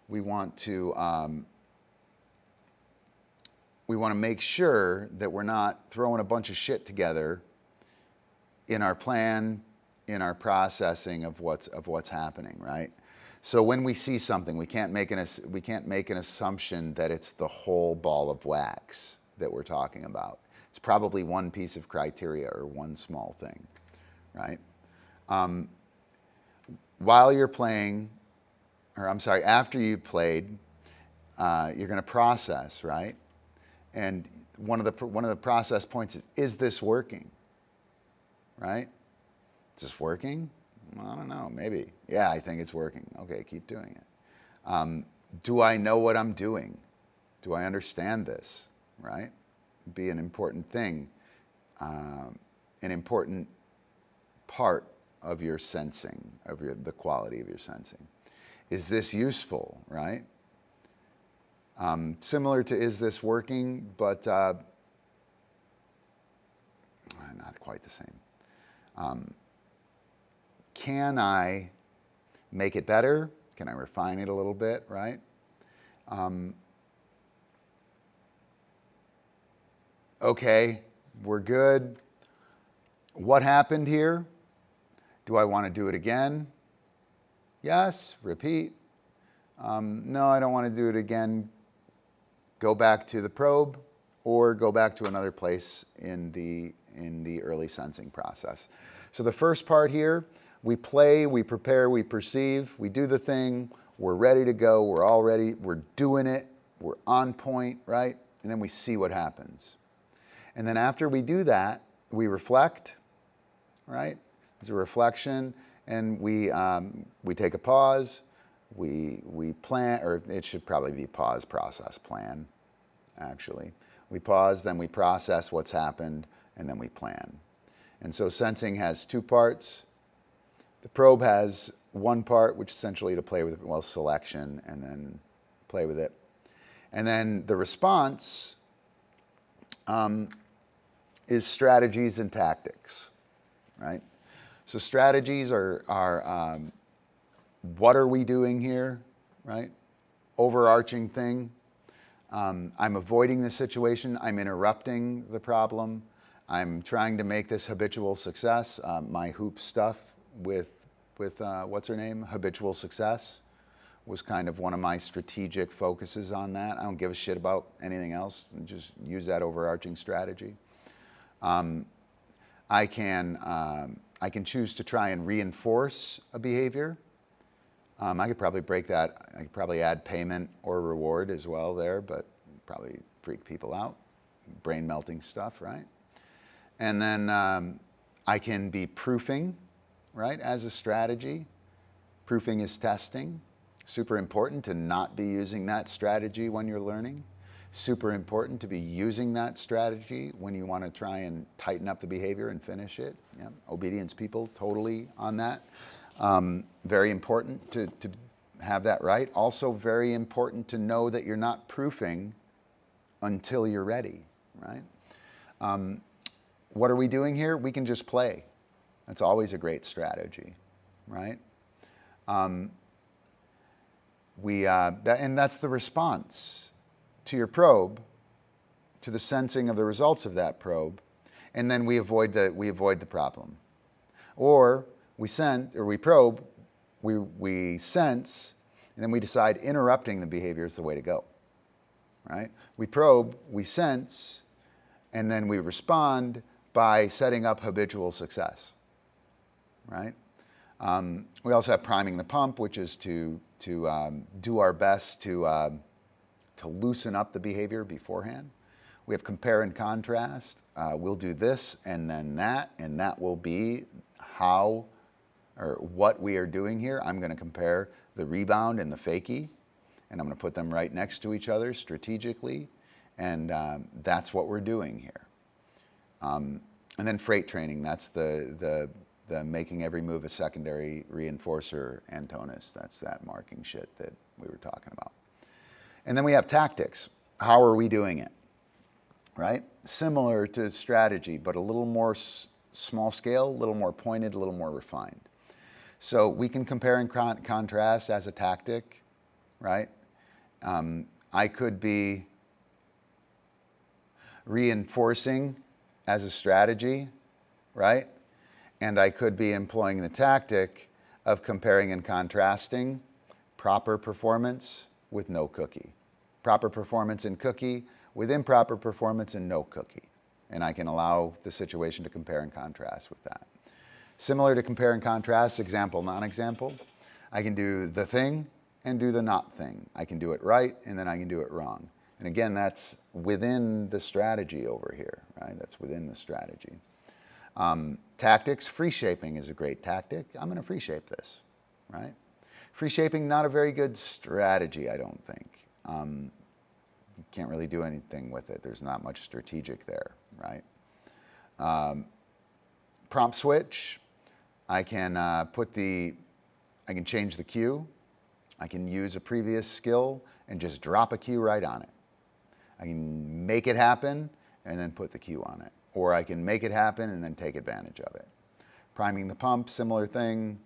We want to make sure that we're not throwing a bunch of shit together in our plan, in our processing of what's happening, right? So when we see something, we can't make an assumption that it's the whole ball of wax that we're talking about. It's probably one piece of criteria or one small thing, right? While you're playing, after you've played, you're going to process, right? And one of the process points is this working, right? Is this working? Well, I don't know, maybe. Yeah, I think it's working. Okay, keep doing it. Do I know what I'm doing? Do I understand this, right? Be an important thing, an important part of your sensing, the quality of your sensing. Is this useful, right? Similar to is this working, but not quite the same. Can I make it better? Can I refine it a little bit, right? Okay, we're good. What happened here? Do I want to do it again? Yes, repeat. No, I don't want to do it again. Go back to the probe or go back to another place in the early sensing process. So the first part here, we play, we prepare, we perceive, we do the thing, we're ready to go, we're all ready, we're doing it, we're on point, right? And then we see what happens. And then after we do that, we reflect, right? There's a reflection, and we take a pause. We plan, or it should probably be pause, process, plan, actually. We pause, then we process what's happened, and then we plan. And so sensing has two parts. The probe has one part, which is essentially to play with, well, selection, and then play with it. And then the response is strategies and tactics, right? So strategies are what are we doing here, right? Overarching thing. I'm avoiding the situation. I'm interrupting the problem. I'm trying to make this habitual success. My hoop stuff with what's her name? Habitual success was kind of one of my strategic focuses on that. I don't give a shit about anything else. Just use that overarching strategy. I can choose to try and reinforce a behavior. I could probably break that. I could probably add payment or reward as well there, but probably freak people out. Brain melting stuff, right? And then I can be proofing, right, as a strategy. Proofing is testing. Super important to not be using that strategy when you're learning. Super important to be using that strategy when you want to try and tighten up the behavior and finish it. Yeah. Obedience people, totally on that. Very important to have that right. Also very important to know that you're not proofing until you're ready, right? What are we doing here? We can just play. That's always a great strategy, right? And that's the response to your probe, to the sensing of the results of that probe, and then we avoid the problem. Or we probe, we sense, and then we decide interrupting the behavior is the way to go, right? We probe, we sense, and then we respond by setting up habitual success, right? We also have priming the pump, which is to do our best to loosen up the behavior beforehand. We have compare and contrast. We'll do this and then that, and that will be how or what we are doing here. I'm going to compare the rebound and the fakie, and I'm going to put them right next to each other strategically, and that's what we're doing here. And then freight training, that's the making every move a secondary reinforcer Antonis. That's that marking shit that we were talking about. And then we have tactics. How are we doing it, right? Similar to strategy, but a little more small scale, a little more pointed, a little more refined. So we can compare and contrast as a tactic, right? I could be reinforcing as a strategy, right? And I could be employing the tactic of comparing and contrasting proper performance with no cookie. Proper performance in cookie with improper performance in no cookie. And I can allow the situation to compare and contrast with that. Similar to compare and contrast, example, non-example, I can do the thing and do the not thing. I can do it right and then I can do it wrong. And again, that's within the strategy over here, right? That's within the strategy. Tactics, free shaping is a great tactic. I'm going to free shape this, right? Free shaping, not a very good strategy, I don't think. You can't really do anything with it. There's not much strategic there, right? Prompt switch, I can change the cue. I can use a previous skill and just drop a cue right on it. I can make it happen and then put the cue on it. Or I can make it happen and then take advantage of it. Priming the pump, similar thing,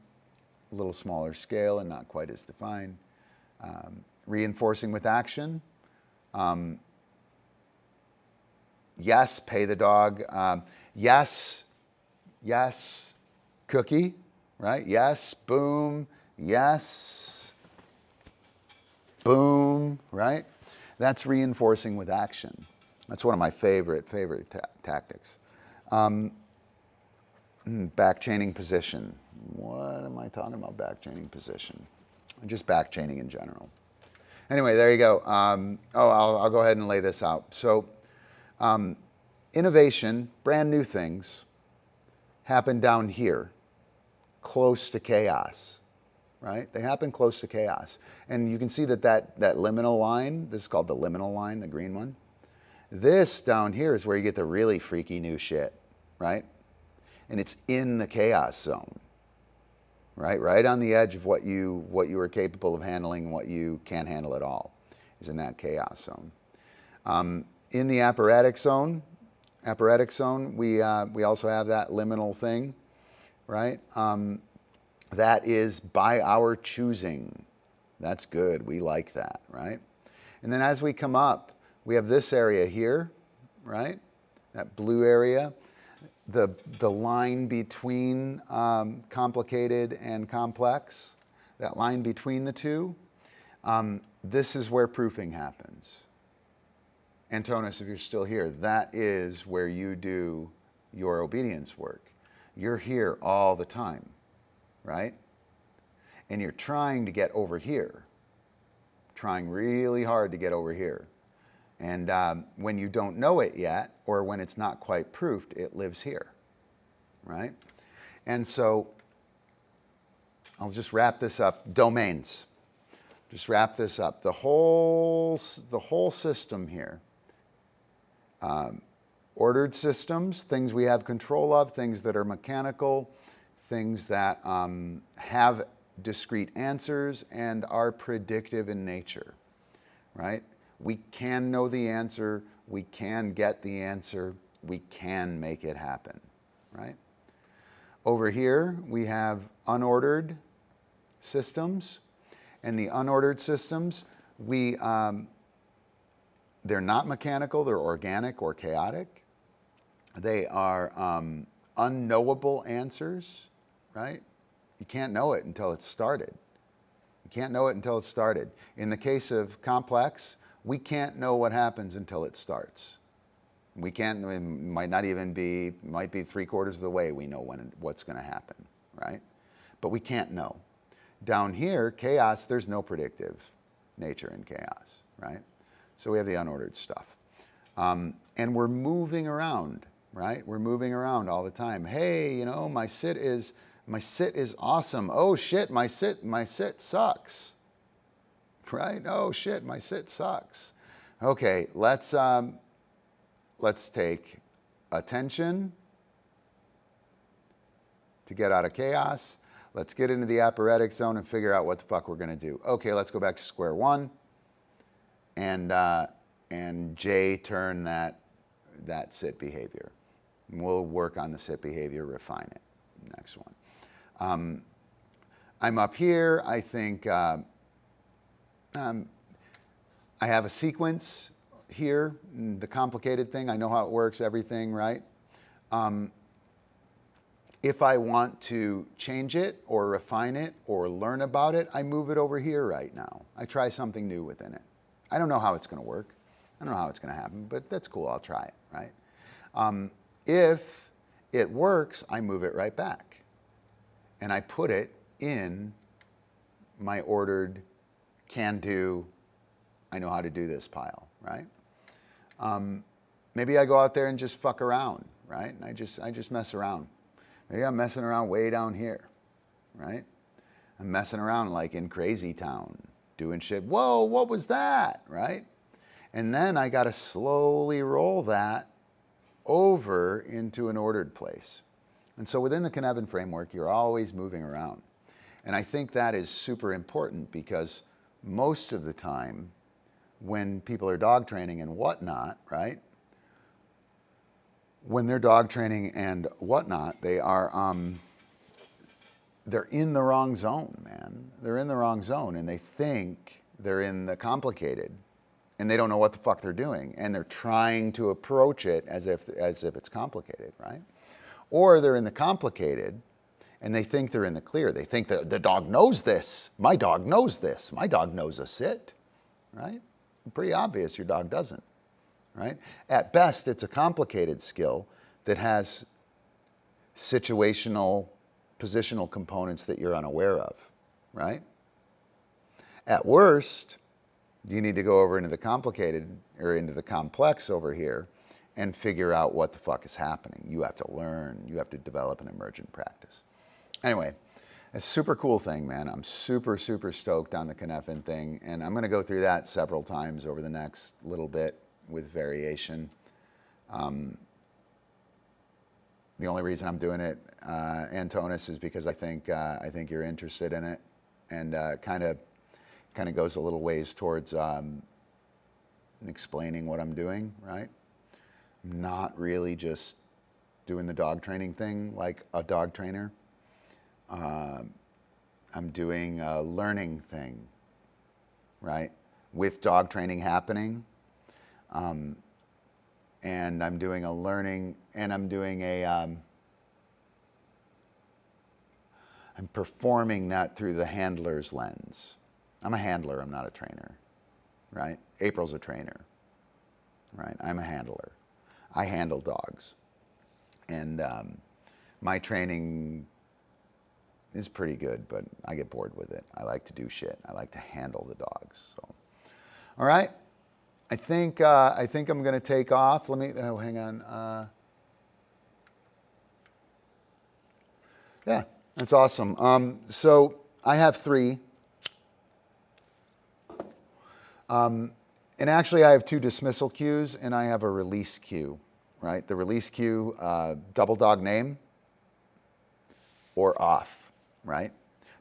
a little smaller scale and not quite as defined. Reinforcing with action. Yes, pay the dog. Yes, cookie, right? Yes, boom, yes, boom, right? That's reinforcing with action. That's one of my favorite tactics. Back chaining position. What am I talking about, back chaining position? Just back chaining in general. Anyway, there you go. I'll go ahead and lay this out. So Innovation, brand new things, happen down here, close to chaos, right? They happen close to chaos. And you can see that liminal line, this is called the liminal line, the green one. This down here is where you get the really freaky new shit, right? And it's in the chaos zone, right? Right on the edge of what you are capable of handling, what you can't handle at all, is in that chaos zone. In the apparatic zone, we also have that liminal thing, right? That is by our choosing. That's good. We like that, right? And then as we come up, we have this area here, right? That blue area. The line between complicated and complex, that line between the two, this is where proofing happens. Antonis, if you're still here, that is where you do your obedience work. You're here all the time, right? And you're trying to get over here, trying really hard to get over here. And when you don't know it yet, or when it's not quite proofed, it lives here, right? And so I'll just wrap this up. Domains. Just wrap this up. The whole system here. Ordered systems, things we have control of, things that are mechanical, things that have discrete answers and are predictive in nature, right? We can know the answer, we can get the answer, we can make it happen, right? Over here, we have unordered systems, and the unordered systems, they're not mechanical, they're organic or chaotic. They are unknowable answers, right? You can't know it until it's started. You can't know it until it's started. In the case of complex, we can't know what happens until it starts. We can't, it might not even be, might be 3/4 of the way we know what's going to happen, right? But we can't know. Down here, chaos, there's no predictive nature in chaos, right? So we have the unordered stuff. And we're moving around, right? We're moving around all the time. Hey, you know, my sit is awesome. Oh shit, my sit sucks. Right? Oh shit, my sit sucks. Okay, let's take attention to get out of chaos. Let's get into the apparatic zone and figure out what the fuck we're going to do. Okay, let's go back to square one and J turn that sit behavior. And we'll work on the sit behavior, refine it. Next one. I'm up here. I think I have a sequence here, the complicated thing. I know how it works, everything, right? If I want to change it or refine it or learn about it, I move it over here right now. I try something new within it. I don't know how it's going to work. I don't know how it's going to happen, but that's cool. I'll try it, right? If it works, I move it right back. And I put it in my ordered can do, I know how to do this pile, right? Maybe I go out there and just fuck around, right? And I just mess around. Maybe I'm messing around way down here, right? I'm messing around like in Crazy Town, doing shit. Whoa, what was that, right? And then I got to slowly roll that over into an ordered place. And so within the Cynefin framework, you're always moving around. And I think that is super important because most of the time when people are dog training and whatnot, right? When they're dog training and whatnot, they are, they're in the wrong zone, man. They're in the wrong zone and they think they're in the complicated and they don't know what the fuck they're doing. And they're trying to approach it as if it's complicated, right? Or they're in the complicated and they think they're in the clear. They think that the dog knows this. My dog knows this. My dog knows a sit, right? Pretty obvious your dog doesn't, right? At best, it's a complicated skill that has situational, positional components that you're unaware of, right? At worst, you need to go over into the complicated or into the complex over here and figure out what the fuck is happening. You have to learn. You have to develop an emergent practice. Anyway, a super cool thing, man. I'm super, super stoked on the Cynefin thing, and I'm going to go through that several times over the next little bit with variation. The only reason I'm doing it, Antonis, is because I think you're interested in it, and kind of goes a little ways towards explaining what I'm doing. Right? I'm not really just doing the dog training thing like a dog trainer. I'm doing a learning thing, right? With dog training happening. And I'm doing a learning, and I'm doing a, I'm performing that through the handler's lens. I'm a handler, I'm not a trainer, right? April's a trainer, right? I'm a handler. I handle dogs. And my training is pretty good, but I get bored with it. I like to do shit. I like to handle the dogs. So, all right. I think I'm going to take off. Let me, hang on. Yeah, that's awesome. So I have 3. And actually I have 2 dismissal cues and I have a release cue, right? The release cue, double dog name or off, right?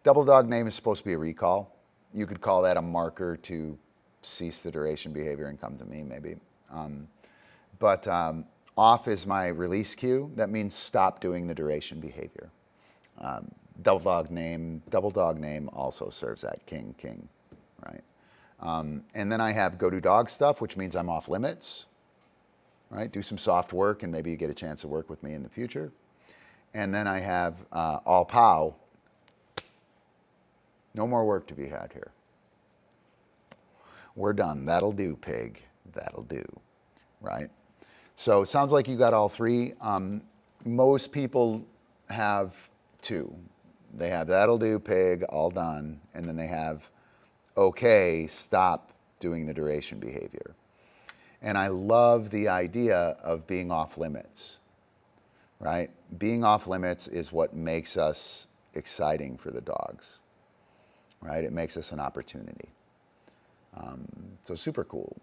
Double dog name is supposed to be a recall. You could call that a marker to cease the duration behavior and come to me maybe. But off is my release cue. That means stop doing the duration behavior. Double dog name also serves that king, right? And then I have go do dog stuff, which means I'm off limits, right? Do some soft work and maybe you get a chance to work with me in the future. And then I have all pow. No more work to be had here. We're done. That'll do, pig. That'll do, right? So it sounds like you got all 3. Most people have 2. They have that'll do, pig, all done, and then they have okay, stop doing the duration behavior. And I love the idea of being off limits, right? Being off limits is what makes us exciting for the dogs, right? It makes us an opportunity. So super cool.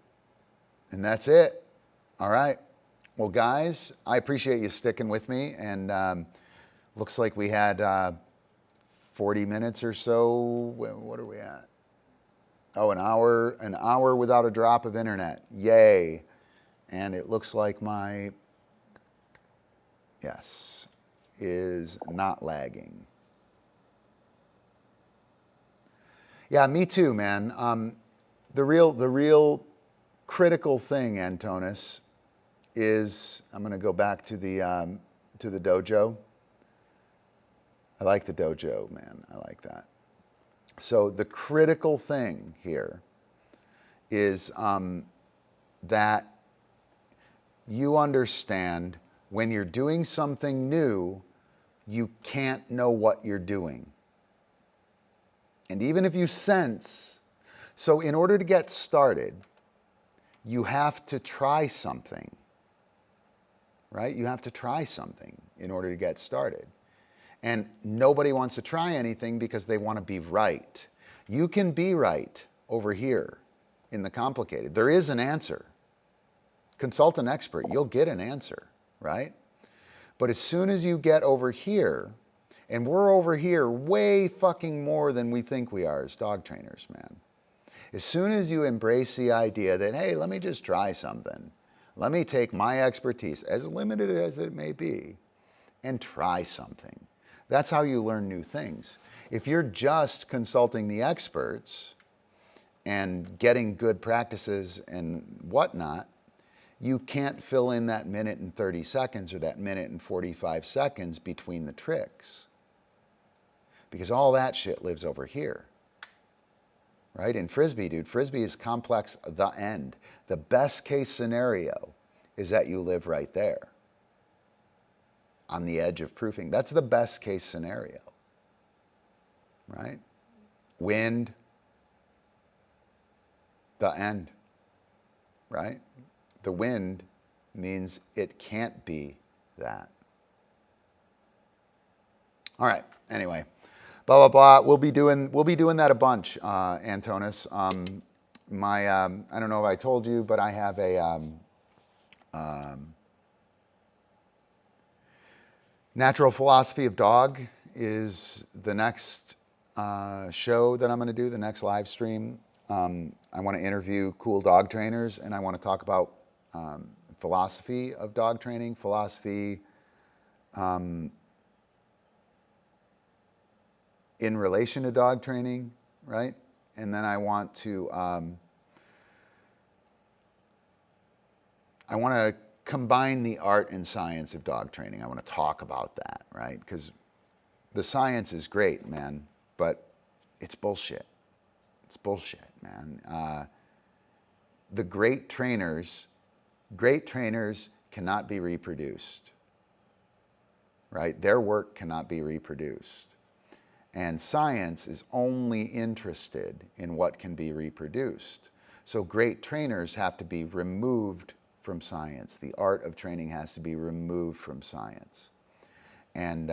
And that's it. All right. Well, guys, I appreciate you sticking with me. And looks like we had 40 minutes or so. What are we at? Oh, an hour without a drop of internet. Yay. And it looks like my, yes, is not lagging. Yeah, me too, man. The real critical thing, Antonis, is I'm going to go back to the dojo. I like the dojo, man. I like that. So the critical thing here is that you understand when you're doing something new, you can't know what you're doing. And even if you sense, so in order to get started, you have to try something, right? You have to try something in order to get started. And nobody wants to try anything because they want to be right. You can be right over here in the complicated. There is an answer. Consult an expert, you'll get an answer, right? But as soon as you get over here, and we're over here way fucking more than we think we are as dog trainers, man. As soon as you embrace the idea that, hey, let me just try something. Let me take my expertise, as limited as it may be, and try something. That's how you learn new things. If you're just consulting the experts and getting good practices and whatnot, you can't fill in that minute and 30 seconds or that minute and 45 seconds between the tricks. Because all that shit lives over here. Right? In Frisbee, dude, Frisbee is complex the end. The best case scenario is that you live right there on the edge of proofing. That's the best case scenario. Right? Wind, the end. Right? The wind means it can't be that. All right. Anyway, blah blah blah. We'll be doing that a bunch, Antonis. I don't know if I told you, but I have a Natural Philosophy of Dog is the next show that I'm going to do, the next live stream. I want to interview cool dog trainers, and I want to talk about philosophy of dog training, philosophy in relation to dog training, right? And then I want to combine the art and science of dog training. I want to talk about that, right? Because the science is great, man, but it's bullshit. It's bullshit, man. The great trainers cannot be reproduced, right? Their work cannot be reproduced. And science is only interested in what can be reproduced. So great trainers have to be removed from science. The art of training has to be removed from science. And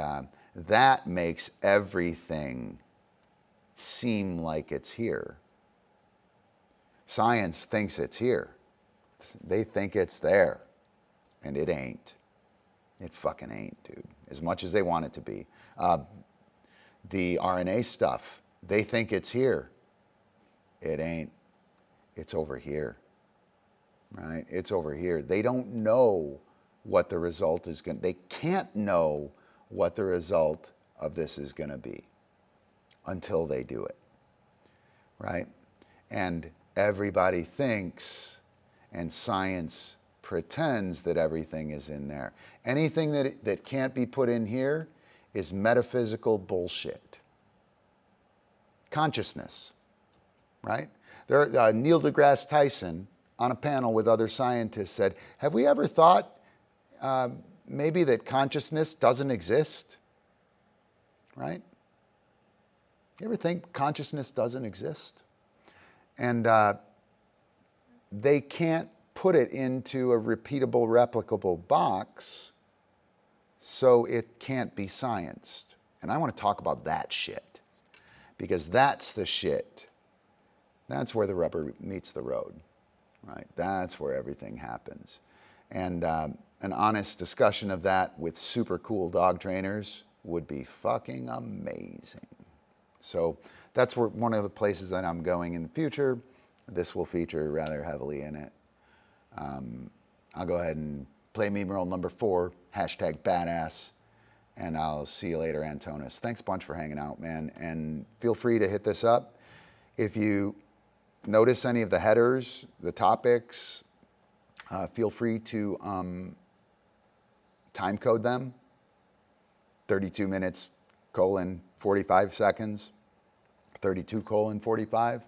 that makes everything seem like it's here. Science thinks it's here. They think it's there. And it ain't. It fucking ain't, dude. As much as they want it to be. The RNA stuff, they think it's here. It ain't. It's over here. Right? It's over here. They don't know what the result is going to be. They can't know what the result of this is going to be until they do it. Right? And everybody thinks, and science pretends that everything is in there. Anything that can't be put in here is metaphysical bullshit. Consciousness, right? Neil deGrasse Tyson, on a panel with other scientists, said, have we ever thought maybe that consciousness doesn't exist? Right? You ever think consciousness doesn't exist? And they can't put it into a repeatable, replicable box, so it can't be scienced. And I want to talk about that shit, because that's the shit. That's where the rubber meets the road, right? That's where everything happens. And an honest discussion of that with super cool dog trainers would be fucking amazing. So that's one of the places that I'm going in the future. This will feature rather heavily in it. I'll go ahead and play meme roll number 4, #badass, and I'll see you later, Antonis. Thanks a bunch for hanging out, man, and feel free to hit this up. If you notice any of the headers, the topics, feel free to time code them, 32 minutes, 45 seconds, 32:45,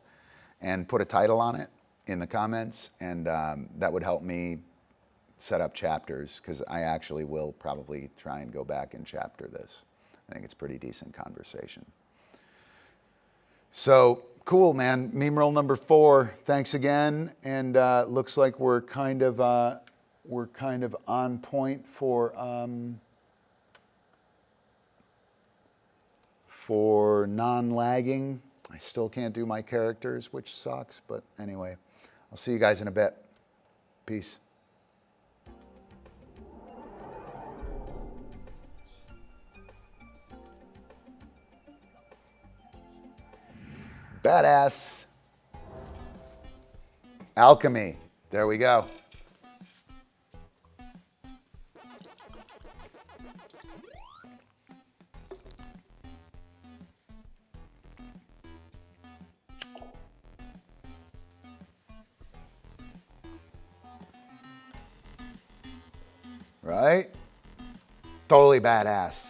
and put a title on it in the comments, and that would help me set up chapters, because I actually will probably try and go back and chapter this. I think it's pretty decent conversation. So cool, man. Meme roll number 4. Thanks again, and looks like we're kind of on point for non-lagging. I still can't do my characters, which sucks, but anyway, I'll see you guys in a bit. Peace. Badass. Alchemy. There we go. Right? Totally badass.